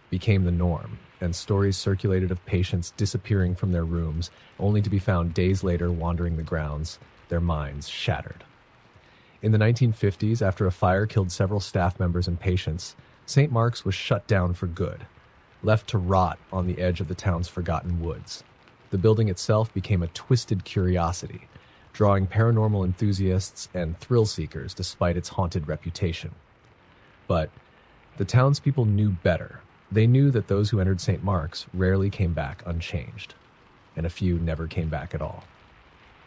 became the norm, and stories circulated of patients disappearing from their rooms, only to be found days later wandering the grounds, their minds shattered. In the 1950s, after a fire killed several staff members and patients, St. Mark's was shut down for good, left to rot on the edge of the town's forgotten woods. The building itself became a twisted curiosity, drawing paranormal enthusiasts and thrill-seekers despite its haunted reputation. But the townspeople knew better. They knew that those who entered St. Mark's rarely came back unchanged, and a few never came back at all.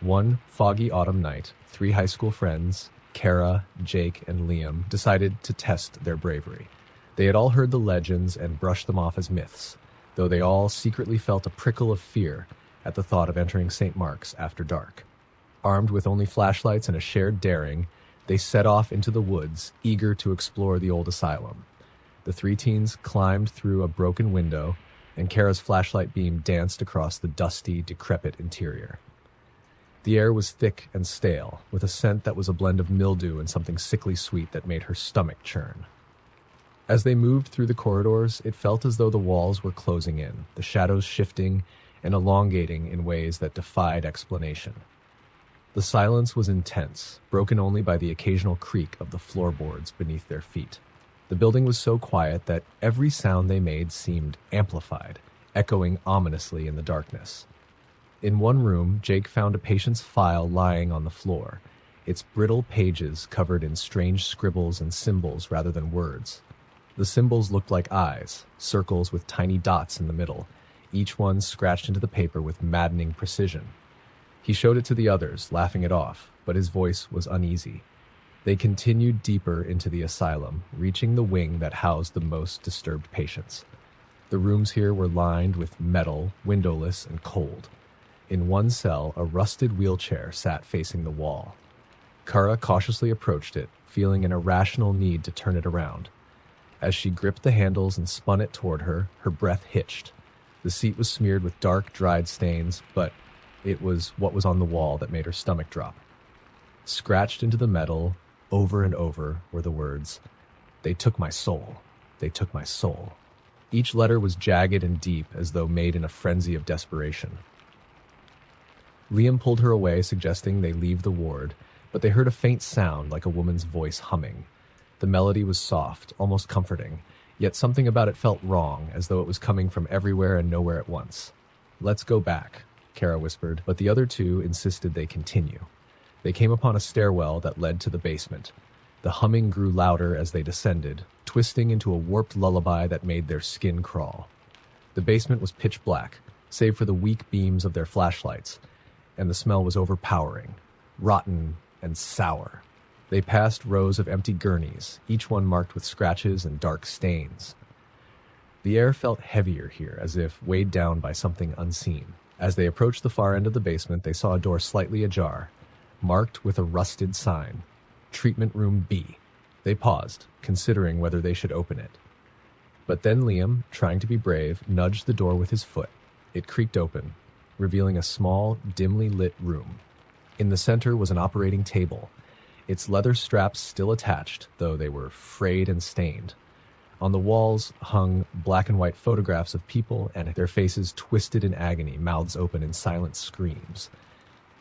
One foggy autumn night, 3 high school friends, Kara, Jake, and Liam, decided to test their bravery. They had all heard the legends and brushed them off as myths, though they all secretly felt a prickle of fear at the thought of entering St. Mark's after dark. Armed with only flashlights and a shared daring, they set off into the woods, eager to explore the old asylum. The 3 teens climbed through a broken window, and Kara's flashlight beam danced across the dusty, decrepit interior. The air was thick and stale, with a scent that was a blend of mildew and something sickly sweet that made her stomach churn. As they moved through the corridors, it felt as though the walls were closing in, the shadows shifting and elongating in ways that defied explanation. The silence was intense, broken only by the occasional creak of the floorboards beneath their feet. The building was so quiet that every sound they made seemed amplified, echoing ominously in the darkness. In one room, Jake found a patient's file lying on the floor, its brittle pages covered in strange scribbles and symbols rather than words. The symbols looked like eyes, circles with tiny dots in the middle, each one scratched into the paper with maddening precision. He showed it to the others, laughing it off, but his voice was uneasy. They continued deeper into the asylum, reaching the wing that housed the most disturbed patients. The rooms here were lined with metal, windowless, and cold. In one cell, a rusted wheelchair sat facing the wall. Kara cautiously approached it, feeling an irrational need to turn it around. As she gripped the handles and spun it toward her, her breath hitched. The seat was smeared with dark, dried stains, but it was what was on the wall that made her stomach drop. Scratched into the metal, over and over, were the words, "They took my soul. They took my soul." Each letter was jagged and deep, as though made in a frenzy of desperation. Liam pulled her away, suggesting they leave the ward, but they heard a faint sound like a woman's voice humming. The melody was soft, almost comforting, yet something about it felt wrong, as though it was coming from everywhere and nowhere at once. "Let's go back," Kara whispered, but the other two insisted they continue. They came upon a stairwell that led to the basement. The humming grew louder as they descended, twisting into a warped lullaby that made their skin crawl. The basement was pitch black, save for the weak beams of their flashlights, and the smell was overpowering, rotten and sour. They passed rows of empty gurneys, each one marked with scratches and dark stains. The air felt heavier here, as if weighed down by something unseen. As they approached the far end of the basement, they saw a door slightly ajar, marked with a rusted sign, "Treatment Room B." They paused, considering whether they should open it. But then Liam, trying to be brave, nudged the door with his foot. It creaked open, revealing a small, dimly lit room. In the center was an operating table, its leather straps still attached, though they were frayed and stained. On the walls hung black and white photographs of people and their faces twisted in agony, mouths open in silent screams.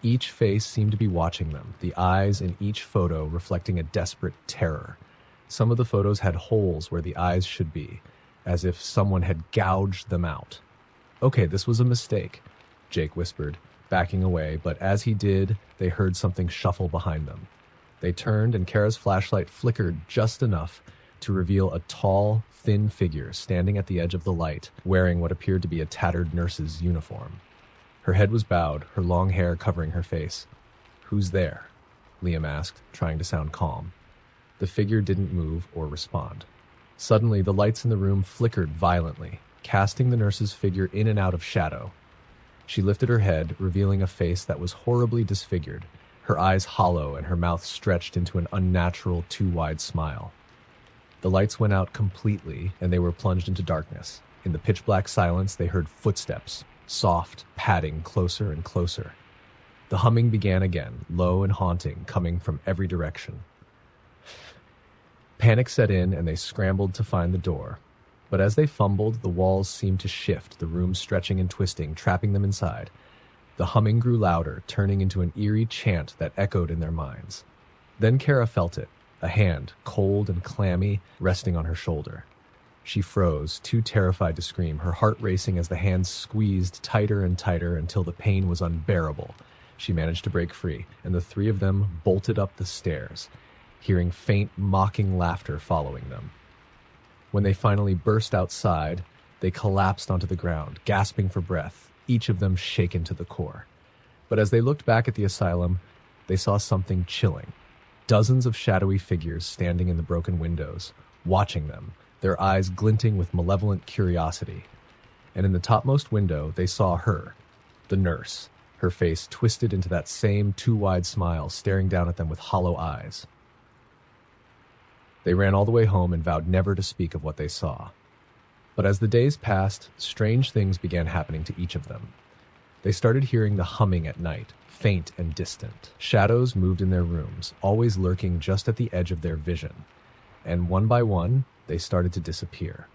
Each face seemed to be watching them, the eyes in each photo reflecting a desperate terror. Some of the photos had holes where the eyes should be, as if someone had gouged them out. "Okay, this was a mistake," Jake whispered, backing away, but as he did, they heard something shuffle behind them. They turned, and Kara's flashlight flickered just enough to reveal a tall, thin figure standing at the edge of the light, wearing what appeared to be a tattered nurse's uniform. Her head was bowed, her long hair covering her face. "Who's there?" Liam asked, trying to sound calm. The figure didn't move or respond. Suddenly, the lights in the room flickered violently, casting the nurse's figure in and out of shadow. She lifted her head, revealing a face that was horribly disfigured, her eyes hollow and her mouth stretched into an unnatural, too-wide smile. The lights went out completely, and they were plunged into darkness. In the pitch-black silence, they heard footsteps, soft, padding closer and closer. The humming began again, low and haunting, coming from every direction. Panic set in, and they scrambled to find the door. But as they fumbled, the walls seemed to shift, the room stretching and twisting, trapping them inside. The humming grew louder, turning into an eerie chant that echoed in their minds. Then Kara felt it, a hand, cold and clammy, resting on her shoulder. She froze, too terrified to scream, her heart racing as the hand squeezed tighter and tighter until the pain was unbearable. She managed to break free, and the three of them bolted up the stairs, hearing faint, mocking laughter following them. When they finally burst outside, they collapsed onto the ground, gasping for breath, each of them shaken to the core. But as they looked back at the asylum, they saw something chilling. Dozens of shadowy figures standing in the broken windows, watching them, their eyes glinting with malevolent curiosity. And in the topmost window, they saw her, the nurse, her face twisted into that same too-wide smile, staring down at them with hollow eyes. They ran all the way home and vowed never to speak of what they saw. But as the days passed, strange things began happening to each of them. They started hearing the humming at night, faint and distant. Shadows moved in their rooms, always lurking just at the edge of their vision. And one by one, they started to disappear.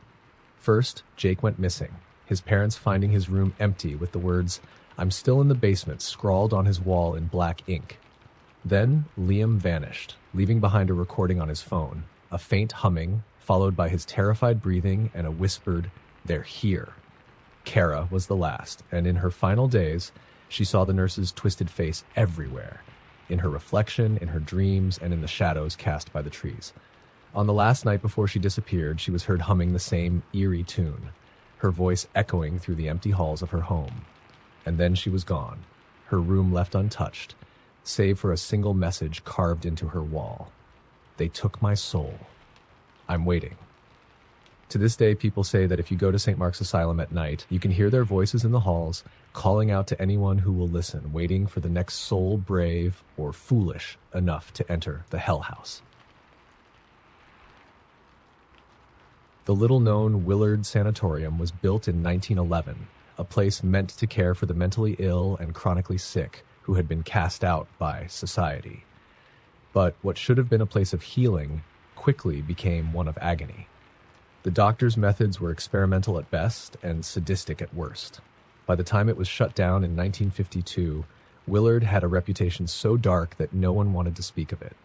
First, Jake went missing, his parents finding his room empty with the words, "I'm still in the basement," scrawled on his wall in black ink. Then Liam vanished, leaving behind a recording on his phone, a faint humming, followed by his terrified breathing and a whispered, "They're here." Kara was the last, and in her final days, she saw the nurse's twisted face everywhere, in her reflection, in her dreams, and in the shadows cast by the trees. On the last night before she disappeared, she was heard humming the same eerie tune, her voice echoing through the empty halls of her home. And then she was gone, her room left untouched, save for a single message carved into her wall. "They took my soul. I'm waiting." To this day, people say that if you go to St. Mark's Asylum at night, you can hear their voices in the halls, calling out to anyone who will listen, waiting for the next soul brave or foolish enough to enter the hell house. The little-known Willard Sanatorium was built in 1911, a place meant to care for the mentally ill and chronically sick who had been cast out by society. But what should have been a place of healing quickly became one of agony. The doctor's methods were experimental at best and sadistic at worst. By the time it was shut down in 1952, Willard had a reputation so dark that no one wanted to speak of it.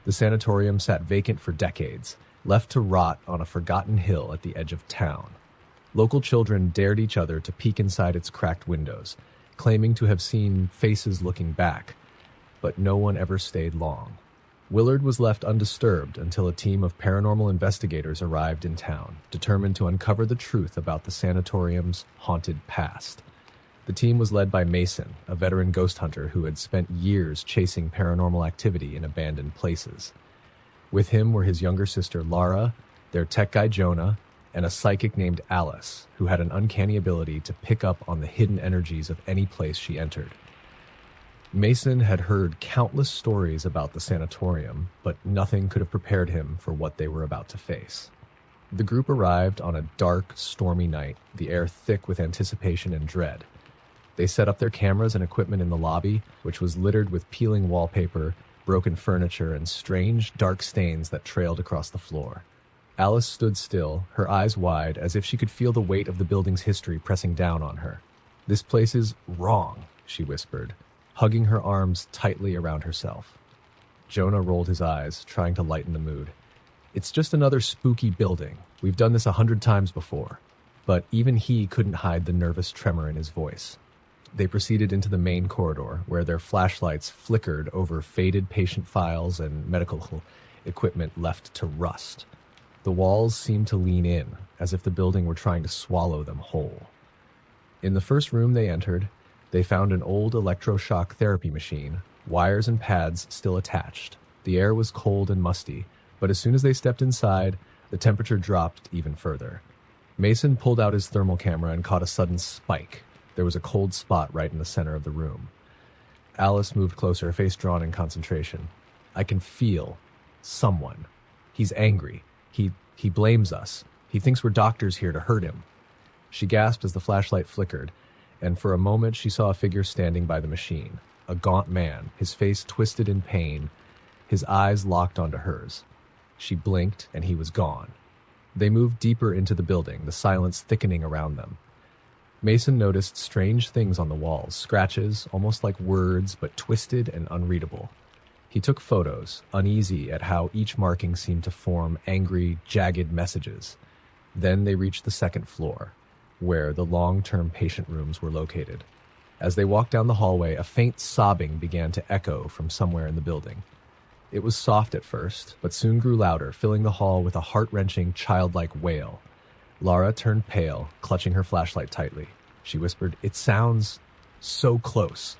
The sanatorium sat vacant for decades, left to rot on a forgotten hill at the edge of town. Local children dared each other to peek inside its cracked windows, claiming to have seen faces looking back, but no one ever stayed long. Willard was left undisturbed until a team of paranormal investigators arrived in town, determined to uncover the truth about the sanatorium's haunted past. The team was led by Mason, a veteran ghost hunter who had spent years chasing paranormal activity in abandoned places. With him were his younger sister Lara, their tech guy Jonah, and a psychic named Alice, who had an uncanny ability to pick up on the hidden energies of any place she entered. Mason had heard countless stories about the sanatorium, but nothing could have prepared him for what they were about to face. The group arrived on a dark, stormy night, the air thick with anticipation and dread. They set up their cameras and equipment in the lobby, which was littered with peeling wallpaper, broken furniture, and strange, dark stains that trailed across the floor. Alice stood still, her eyes wide, as if she could feel the weight of the building's history pressing down on her. "This place is wrong," she whispered, hugging her arms tightly around herself. Jonah rolled his eyes, trying to lighten the mood. "It's just another spooky building. We've done this 100 times before." But even he couldn't hide the nervous tremor in his voice. They proceeded into the main corridor, where their flashlights flickered over faded patient files and medical equipment left to rust. The walls seemed to lean in, as if the building were trying to swallow them whole. In the first room they entered, they found an old electroshock therapy machine, wires and pads still attached. The air was cold and musty, but as soon as they stepped inside, the temperature dropped even further. Mason pulled out his thermal camera and caught a sudden spike. There was a cold spot right in the center of the room. Alice moved closer, face drawn in concentration. "I can feel someone. He's angry. He blames us. He thinks we're doctors here to hurt him." She gasped as the flashlight flickered, and for a moment she saw a figure standing by the machine. A gaunt man, his face twisted in pain, his eyes locked onto hers. She blinked, and he was gone. They moved deeper into the building, the silence thickening around them. Mason noticed strange things on the walls, scratches, almost like words, but twisted and unreadable. He took photos, uneasy at how each marking seemed to form angry, jagged messages. Then they reached the second floor, where the long-term patient rooms were located. As they walked down the hallway, a faint sobbing began to echo from somewhere in the building. It was soft at first, but soon grew louder, filling the hall with a heart-wrenching, childlike wail. Lara turned pale, clutching her flashlight tightly. She whispered, "It sounds so close."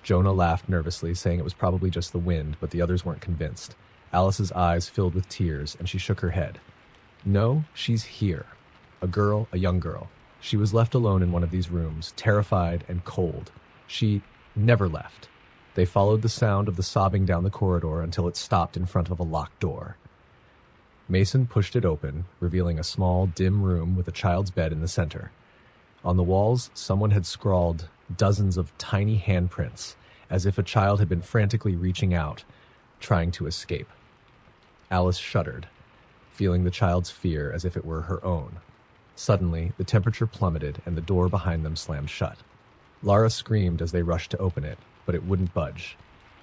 Jonah laughed nervously, saying it was probably just the wind, but the others weren't convinced. Alice's eyes filled with tears, and she shook her head. "No, she's here. A young girl. She was left alone in one of these rooms, terrified and cold. She never left." They followed the sound of the sobbing down the corridor until it stopped in front of a locked door. Mason pushed it open, revealing a small, dim room with a child's bed in the center. On the walls, someone had scrawled, dozens of tiny handprints, as if a child had been frantically reaching out, trying to escape. Alice shuddered, feeling the child's fear as if it were her own. Suddenly, the temperature plummeted and the door behind them slammed shut. Lara screamed as they rushed to open it, but it wouldn't budge.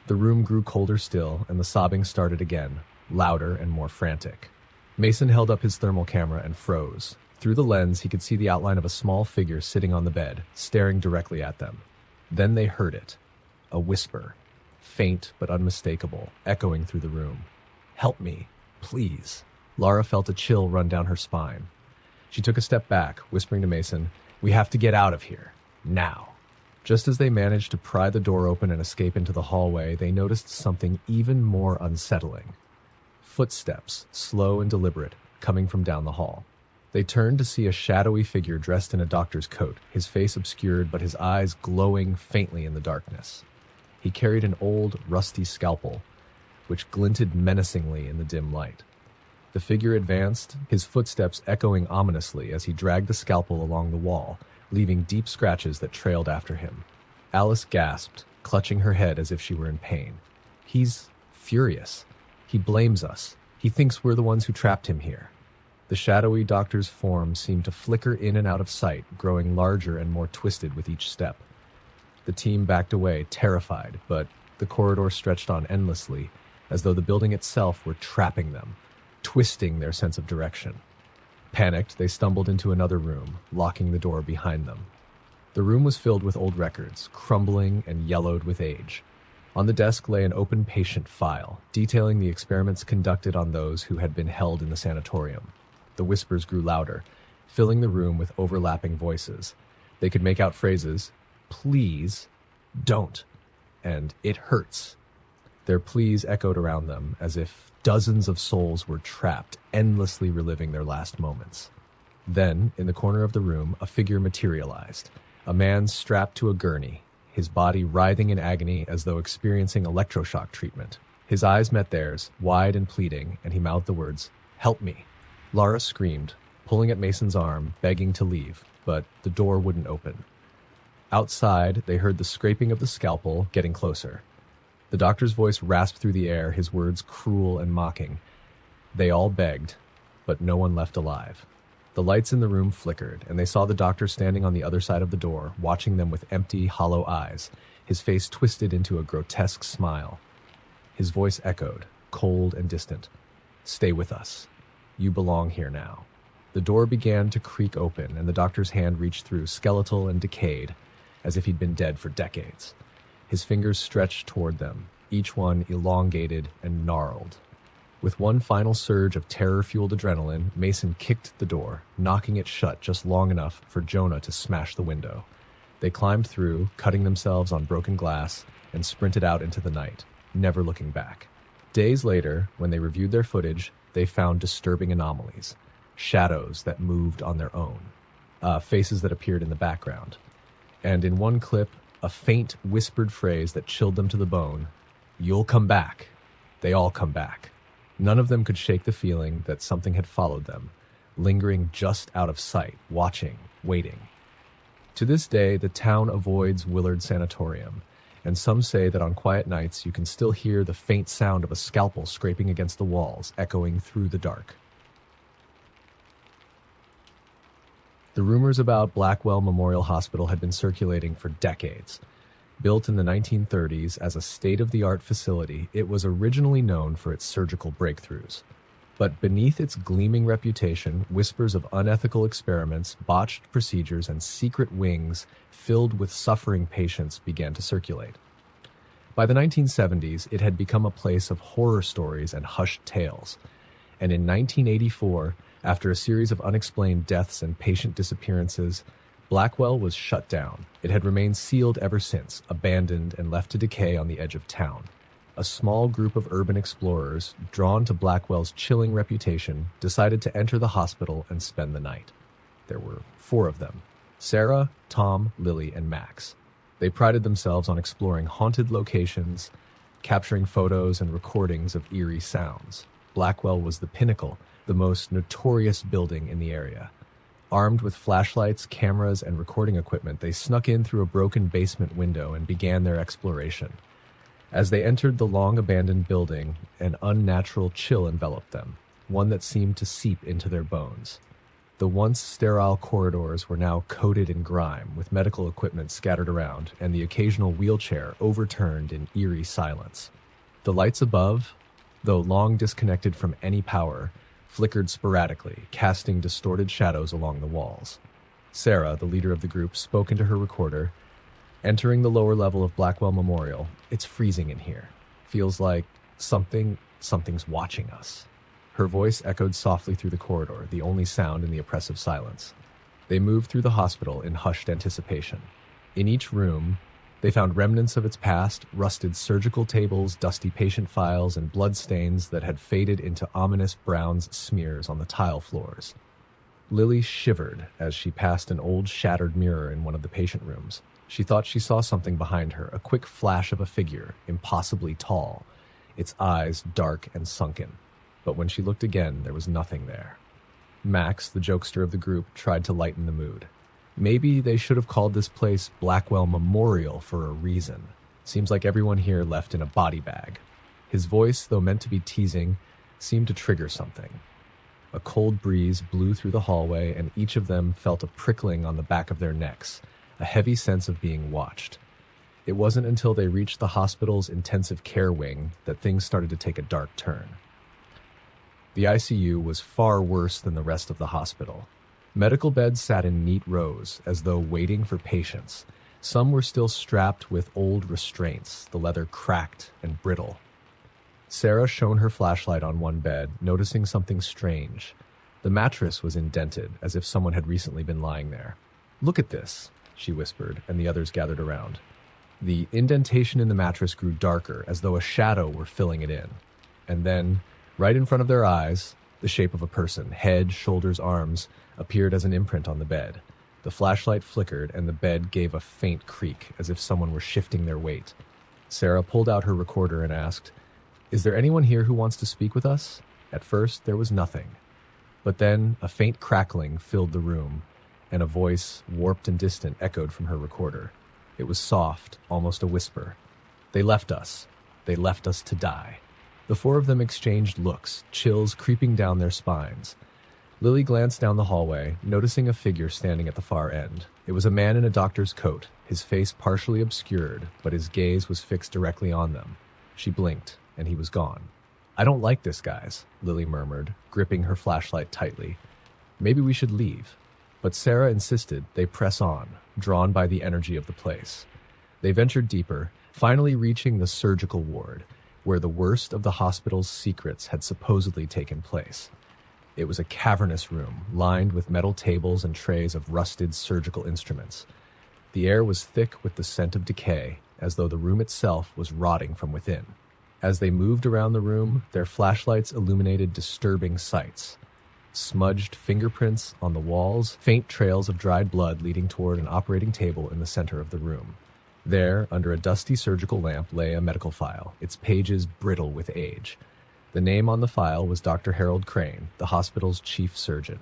The room grew colder still, and the sobbing started again, louder and more frantic. Mason held up his thermal camera and froze. Through the lens, he could see the outline of a small figure sitting on the bed, staring directly at them. Then they heard it. A whisper, faint but unmistakable, echoing through the room. "Help me, please." Lara felt a chill run down her spine. She took a step back, whispering to Mason, "We have to get out of here. Now." Just as they managed to pry the door open and escape into the hallway, they noticed something even more unsettling. Footsteps, slow and deliberate, coming from down the hall. They turned to see a shadowy figure dressed in a doctor's coat, his face obscured but his eyes glowing faintly in the darkness. He carried an old, rusty scalpel, which glinted menacingly in the dim light. The figure advanced, his footsteps echoing ominously as he dragged the scalpel along the wall, leaving deep scratches that trailed after him. Alice gasped, clutching her head as if she were in pain. "He's furious. He blames us. He thinks we're the ones who trapped him here." The shadowy doctor's form seemed to flicker in and out of sight, growing larger and more twisted with each step. The team backed away, terrified, but the corridor stretched on endlessly, as though the building itself were trapping them, twisting their sense of direction. Panicked, they stumbled into another room, locking the door behind them. The room was filled with old records, crumbling and yellowed with age. On the desk lay an open patient file, detailing the experiments conducted on those who had been held in the sanatorium. The whispers grew louder, filling the room with overlapping voices. They could make out phrases, "Please, don't," and "It hurts." Their pleas echoed around them, as if dozens of souls were trapped, endlessly reliving their last moments. Then, in the corner of the room, a figure materialized, a man strapped to a gurney, his body writhing in agony as though experiencing electroshock treatment. His eyes met theirs, wide and pleading, and he mouthed the words, "Help me." Lara screamed, pulling at Mason's arm, begging to leave, but the door wouldn't open. Outside, they heard the scraping of the scalpel getting closer. The doctor's voice rasped through the air, his words cruel and mocking. They all begged, but no one left alive. The lights in the room flickered, and they saw the doctor standing on the other side of the door, watching them with empty, hollow eyes, his face twisted into a grotesque smile. His voice echoed, cold and distant. "Stay with us. You belong here now." The door began to creak open, and the doctor's hand reached through, skeletal and decayed, as if he'd been dead for decades. His fingers stretched toward them, each one elongated and gnarled. With one final surge of terror-fueled adrenaline, Mason kicked the door, knocking it shut just long enough for Jonah to smash the window. They climbed through, cutting themselves on broken glass, and sprinted out into the night, never looking back. Days later, when they reviewed their footage, they found disturbing anomalies. Shadows that moved on their own. Faces that appeared in the background. And in one clip, a faint, whispered phrase that chilled them to the bone. "You'll come back." They all come back. None of them could shake the feeling that something had followed them, lingering just out of sight, watching, waiting. To this day, the town avoids Willard Sanatorium, and some say that on quiet nights you can still hear the faint sound of a scalpel scraping against the walls, echoing through the dark. The rumors about Blackwell Memorial Hospital had been circulating for decades. Built in the 1930s as a state-of-the-art facility, it was originally known for its surgical breakthroughs. But beneath its gleaming reputation, whispers of unethical experiments, botched procedures, and secret wings filled with suffering patients began to circulate. By the 1970s, it had become a place of horror stories and hushed tales. And in 1984, after a series of unexplained deaths and patient disappearances, Blackwell was shut down. It had remained sealed ever since, abandoned and left to decay on the edge of town. A small group of urban explorers, drawn to Blackwell's chilling reputation, decided to enter the hospital and spend the night. There were 4 of them: Sarah, Tom, Lily, and Max. They prided themselves on exploring haunted locations, capturing photos and recordings of eerie sounds. Blackwell was the pinnacle, the most notorious building in the area. Armed with flashlights, cameras, and recording equipment, they snuck in through a broken basement window and began their exploration. As they entered the long-abandoned building, an unnatural chill enveloped them, one that seemed to seep into their bones. The once sterile corridors were now coated in grime, with medical equipment scattered around, and the occasional wheelchair overturned in eerie silence. The lights above, though long disconnected from any power, flickered sporadically, casting distorted shadows along the walls. Sarah, the leader of the group, spoke into her recorder. Entering the lower level of Blackwell Memorial, it's freezing in here. Feels like something's watching us. Her voice echoed softly through the corridor, the only sound in the oppressive silence. They moved through the hospital in hushed anticipation. In each room, they found remnants of its past, rusted surgical tables, dusty patient files, and bloodstains that had faded into ominous bronze smears on the tile floors. Lily shivered as she passed an old shattered mirror in one of the patient rooms. She thought she saw something behind her, a quick flash of a figure, impossibly tall, its eyes dark and sunken. But when she looked again, there was nothing there. Max, the jokester of the group, tried to lighten the mood. Maybe they should have called this place Blackwell Memorial for a reason. Seems like everyone here left in a body bag. His voice, though meant to be teasing, seemed to trigger something. A cold breeze blew through the hallway, and each of them felt a prickling on the back of their necks, a heavy sense of being watched. It wasn't until they reached the hospital's intensive care wing that things started to take a dark turn. The ICU was far worse than the rest of the hospital. Medical beds sat in neat rows, as though waiting for patients. Some were still strapped with old restraints, the leather cracked and brittle. Sarah shone her flashlight on one bed, noticing something strange. The mattress was indented, as if someone had recently been lying there. "Look at this," she whispered, and the others gathered around. The indentation in the mattress grew darker, as though a shadow were filling it in. And then, right in front of their eyes, the shape of a person, head, shoulders, arms, appeared as an imprint on the bed. The flashlight flickered, and the bed gave a faint creak, as if someone were shifting their weight. Sarah pulled out her recorder and asked, "Is there anyone here who wants to speak with us?" At first, there was nothing. But then, a faint crackling filled the room, and a voice, warped and distant, echoed from her recorder. It was soft, almost a whisper. "They left us. They left us to die." The four of them exchanged looks, chills creeping down their spines. Lily glanced down the hallway, noticing a figure standing at the far end. It was a man in a doctor's coat, his face partially obscured, but his gaze was fixed directly on them. She blinked, and he was gone. "I don't like this, guys," Lily murmured, gripping her flashlight tightly. "Maybe we should leave." But Sarah insisted they press on, drawn by the energy of the place. They ventured deeper, finally reaching the surgical ward, where the worst of the hospital's secrets had supposedly taken place. It was a cavernous room, lined with metal tables and trays of rusted surgical instruments. The air was thick with the scent of decay, as though the room itself was rotting from within. As they moved around the room, their flashlights illuminated disturbing sights. Smudged fingerprints on the walls, faint trails of dried blood leading toward an operating table in the center of the room. There, under a dusty surgical lamp, lay a medical file, its pages brittle with age. The name on the file was Dr. Harold Crane, the hospital's chief surgeon.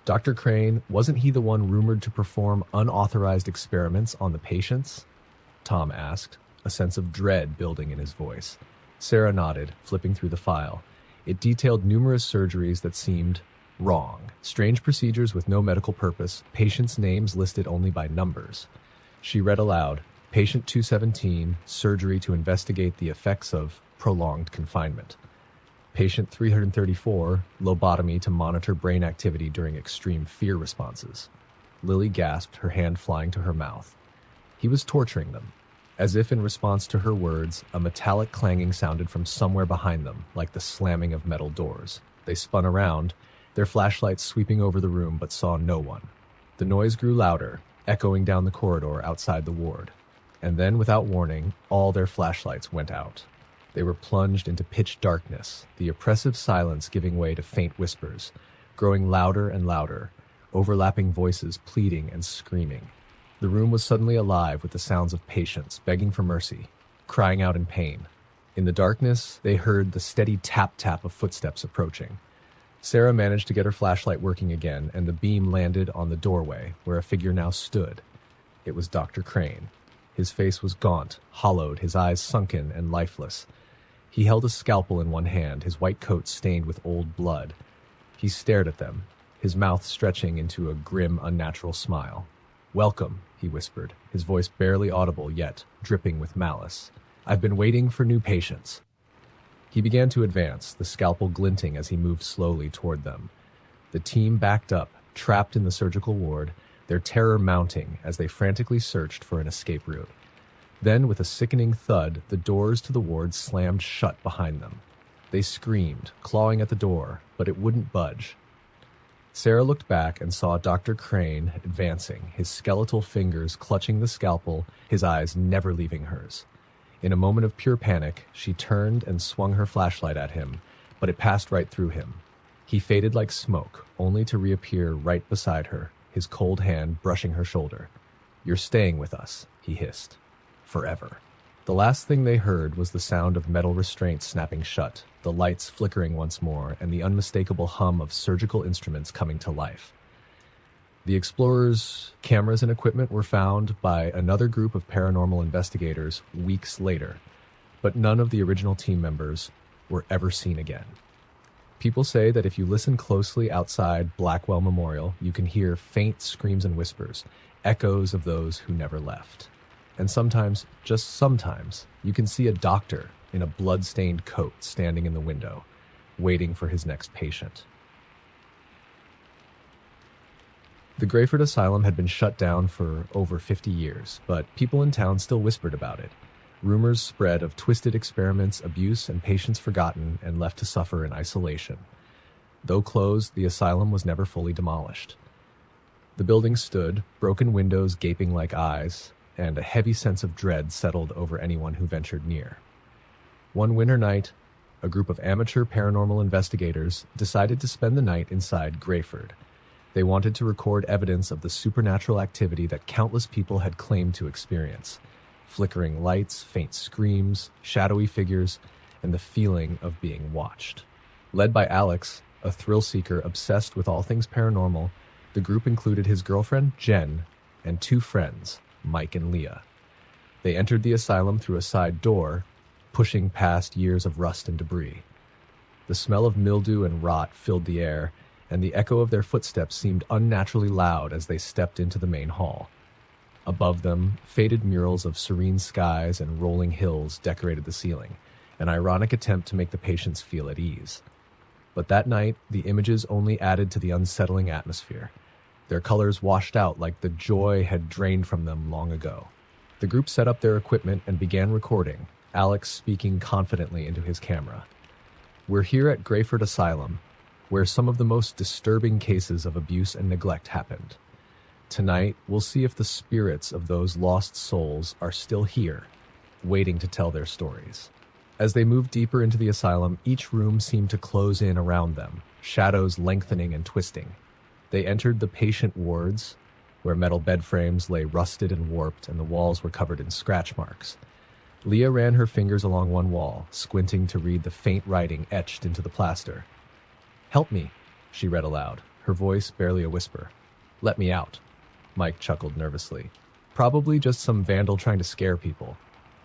Dr. Crane, wasn't he the one rumored to perform unauthorized experiments on the patients? Tom asked, a sense of dread building in his voice. Sarah nodded, flipping through the file. It detailed numerous surgeries that seemed wrong. Strange procedures with no medical purpose, patients' names listed only by numbers. She read aloud, Patient 217, surgery to investigate the effects of prolonged confinement. Patient 334, lobotomy to monitor brain activity during extreme fear responses. Lily gasped, her hand flying to her mouth. He was torturing them. As if in response to her words, a metallic clanging sounded from somewhere behind them, like the slamming of metal doors. They spun around, their flashlights sweeping over the room, but saw no one. The noise grew louder, echoing down the corridor outside the ward. And then, without warning, all their flashlights went out. They were plunged into pitch darkness, the oppressive silence giving way to faint whispers, growing louder and louder, overlapping voices pleading and screaming. The room was suddenly alive with the sounds of patients begging for mercy, crying out in pain. In the darkness, they heard the steady tap-tap of footsteps approaching. Sarah managed to get her flashlight working again, and the beam landed on the doorway, where a figure now stood. It was Dr. Crane. His face was gaunt, hollowed, his eyes sunken and lifeless. He held a scalpel in one hand, his white coat stained with old blood. He stared at them, his mouth stretching into a grim, unnatural smile. "Welcome," he whispered, his voice barely audible yet dripping with malice. "I've been waiting for new patients." He began to advance, the scalpel glinting as he moved slowly toward them. The team backed up, trapped in the surgical ward, their terror mounting as they frantically searched for an escape route. Then, with a sickening thud, the doors to the ward slammed shut behind them. They screamed, clawing at the door, but it wouldn't budge. Sarah looked back and saw Dr. Crane advancing, his skeletal fingers clutching the scalpel, his eyes never leaving hers. In a moment of pure panic, she turned and swung her flashlight at him, but it passed right through him. He faded like smoke, only to reappear right beside her, his cold hand brushing her shoulder. "You're staying with us," he hissed. "Forever." The last thing they heard was the sound of metal restraints snapping shut, the lights flickering once more, and the unmistakable hum of surgical instruments coming to life. The explorers' cameras and equipment were found by another group of paranormal investigators weeks later, but none of the original team members were ever seen again. People say that if you listen closely outside Blackwell Memorial, you can hear faint screams and whispers, echoes of those who never left. And sometimes, just sometimes, you can see a doctor in a blood-stained coat standing in the window, waiting for his next patient. The Grayford Asylum had been shut down for over 50 years, but people in town still whispered about it. Rumors spread of twisted experiments, abuse, and patients forgotten and left to suffer in isolation. Though closed, the asylum was never fully demolished. The building stood, broken windows gaping like eyes, and a heavy sense of dread settled over anyone who ventured near. One winter night, a group of amateur paranormal investigators decided to spend the night inside Grayford. They wanted to record evidence of the supernatural activity that countless people had claimed to experience. Flickering lights, faint screams, shadowy figures, and the feeling of being watched. Led by Alex, a thrill-seeker obsessed with all things paranormal, the group included his girlfriend, Jen, and two friends, Mike and Leah. They entered the asylum through a side door, pushing past years of rust and debris. The smell of mildew and rot filled the air, and the echo of their footsteps seemed unnaturally loud as they stepped into the main hall. Above them, faded murals of serene skies and rolling hills decorated the ceiling, an ironic attempt to make the patients feel at ease. But that night, the images only added to the unsettling atmosphere. Their colors washed out like the joy had drained from them long ago. The group set up their equipment and began recording, Alex speaking confidently into his camera. "We're here at Grayford Asylum, where some of the most disturbing cases of abuse and neglect happened. Tonight, we'll see if the spirits of those lost souls are still here, waiting to tell their stories." As they moved deeper into the asylum, each room seemed to close in around them, shadows lengthening and twisting. They entered the patient wards, where metal bed frames lay rusted and warped and the walls were covered in scratch marks. Leah ran her fingers along one wall, squinting to read the faint writing etched into the plaster. "Help me," she read aloud, her voice barely a whisper. "Let me out." Mike chuckled nervously. Probably just some vandal trying to scare people.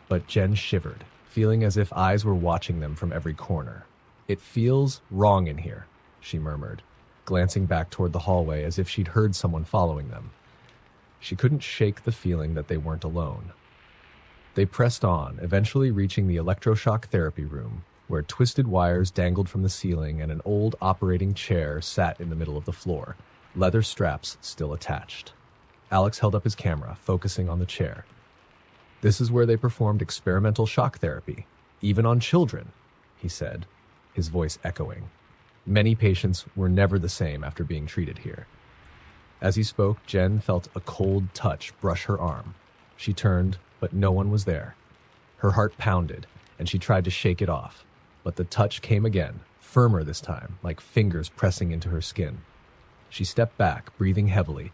But Jen shivered, feeling as if eyes were watching them from every corner. "It feels wrong in here," she murmured, glancing back toward the hallway as if she'd heard someone following them. She couldn't shake the feeling that they weren't alone. They pressed on, eventually reaching the electroshock therapy room, where twisted wires dangled from the ceiling and an old operating chair sat in the middle of the floor, leather straps still attached. Alex held up his camera, focusing on the chair. "This is where they performed experimental shock therapy, even on children," he said, his voice echoing. "Many patients were never the same after being treated here." As he spoke, Jen felt a cold touch brush her arm. She turned, but no one was there. Her heart pounded, and she tried to shake it off. But the touch came again, firmer this time, like fingers pressing into her skin. She stepped back, breathing heavily,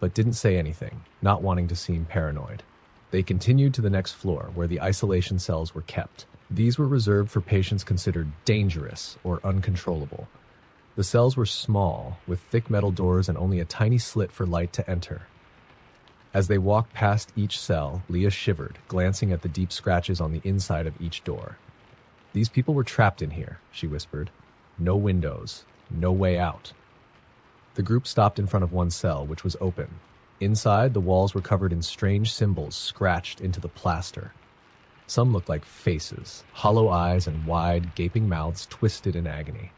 but didn't say anything, not wanting to seem paranoid. They continued to the next floor, where the isolation cells were kept. These were reserved for patients considered dangerous or uncontrollable. The cells were small, with thick metal doors and only a tiny slit for light to enter. As they walked past each cell, Leah shivered, glancing at the deep scratches on the inside of each door. "These people were trapped in here," she whispered. "No windows, no way out." The group stopped in front of one cell, which was open. Inside, the walls were covered in strange symbols scratched into the plaster. Some looked like faces, hollow eyes and wide, gaping mouths twisted in agony.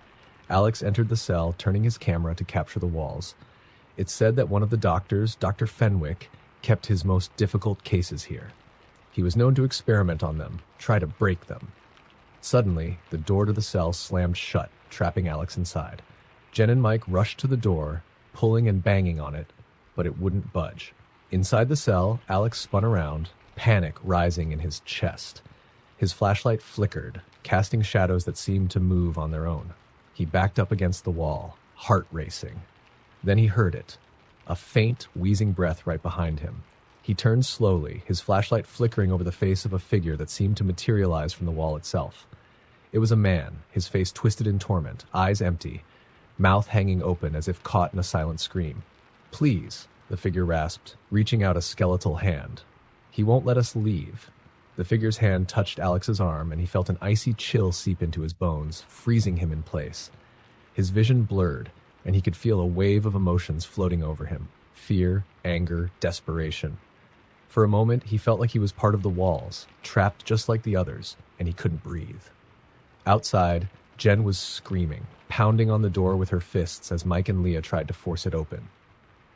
Alex entered the cell, turning his camera to capture the walls. It said that one of the doctors, Dr. Fenwick, kept his most difficult cases here. He was known to experiment on them, try to break them. Suddenly, the door to the cell slammed shut, trapping Alex inside. Jen and Mike rushed to the door, pulling and banging on it, but it wouldn't budge. Inside the cell, Alex spun around, panic rising in his chest. His flashlight flickered, casting shadows that seemed to move on their own. He backed up against the wall, heart racing. Then he heard it, a faint, wheezing breath right behind him. He turned slowly, his flashlight flickering over the face of a figure that seemed to materialize from the wall itself. It was a man, his face twisted in torment, eyes empty, mouth hanging open as if caught in a silent scream. "Please," the figure rasped, reaching out a skeletal hand. "He won't let us leave." The figure's hand touched Alex's arm, and he felt an icy chill seep into his bones, freezing him in place. His vision blurred, and he could feel a wave of emotions floating over him: fear, anger, desperation. For a moment, he felt like he was part of the walls, trapped just like the others, and he couldn't breathe. Outside, Jen was screaming, pounding on the door with her fists as Mike and Leah tried to force it open.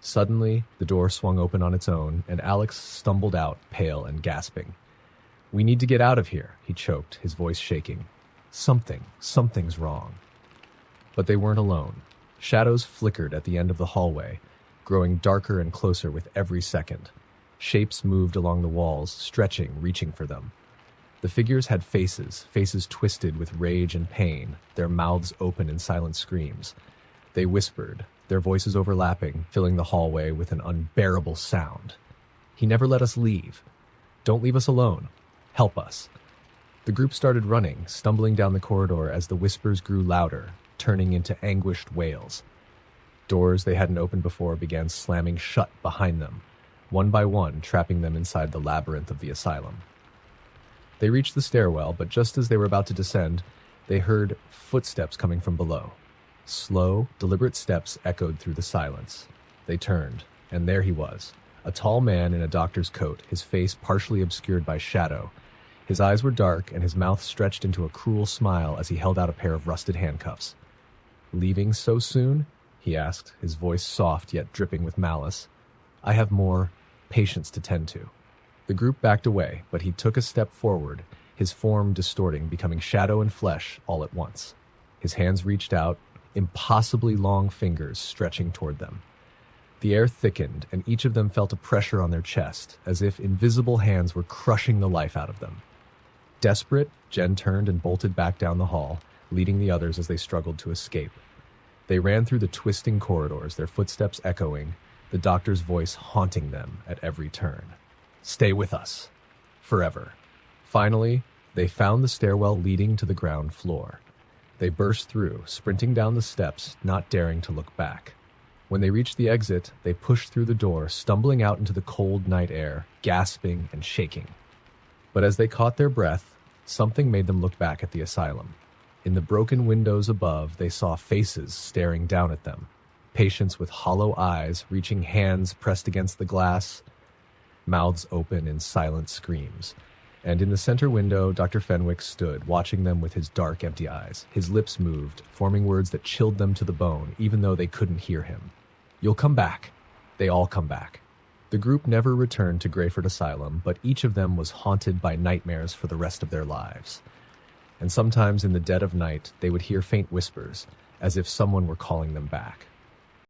Suddenly, the door swung open on its own, and Alex stumbled out, pale and gasping. "We need to get out of here," he choked, his voice shaking. Something's wrong." But they weren't alone. Shadows flickered at the end of the hallway, growing darker and closer with every second. Shapes moved along the walls, stretching, reaching for them. The figures had faces twisted with rage and pain, their mouths open in silent screams. They whispered, their voices overlapping, filling the hallway with an unbearable sound. "He never let us leave. Don't leave us alone. Help us." The group started running, stumbling down the corridor as the whispers grew louder, turning into anguished wails. Doors they hadn't opened before began slamming shut behind them, one by one trapping them inside the labyrinth of the asylum. They reached the stairwell, but just as they were about to descend, they heard footsteps coming from below. Slow, deliberate steps echoed through the silence. They turned, and there he was, a tall man in a doctor's coat, his face partially obscured by shadow. His eyes were dark, and his mouth stretched into a cruel smile as he held out a pair of rusted handcuffs. "Leaving so soon?" he asked, his voice soft yet dripping with malice. "I have more patients to tend to." The group backed away, but he took a step forward, his form distorting, becoming shadow and flesh all at once. His hands reached out, impossibly long fingers stretching toward them. The air thickened, and each of them felt a pressure on their chest, as if invisible hands were crushing the life out of them. Desperate, Jen turned and bolted back down the hall, leading the others as they struggled to escape. They ran through the twisting corridors, their footsteps echoing, the doctor's voice haunting them at every turn. "Stay with us. Forever." Finally, they found the stairwell leading to the ground floor. They burst through, sprinting down the steps, not daring to look back. When they reached the exit, they pushed through the door, stumbling out into the cold night air, gasping and shaking. But as they caught their breath, something made them look back at the asylum. In the broken windows above, they saw faces staring down at them, patients with hollow eyes, reaching hands pressed against the glass, mouths open in silent screams. And in the center window, Dr. Fenwick stood, watching them with his dark, empty eyes. His lips moved, forming words that chilled them to the bone, even though they couldn't hear him. "You'll come back." They all come back. The group never returned to Greyford Asylum, but each of them was haunted by nightmares for the rest of their lives. And sometimes in the dead of night, they would hear faint whispers, as if someone were calling them back.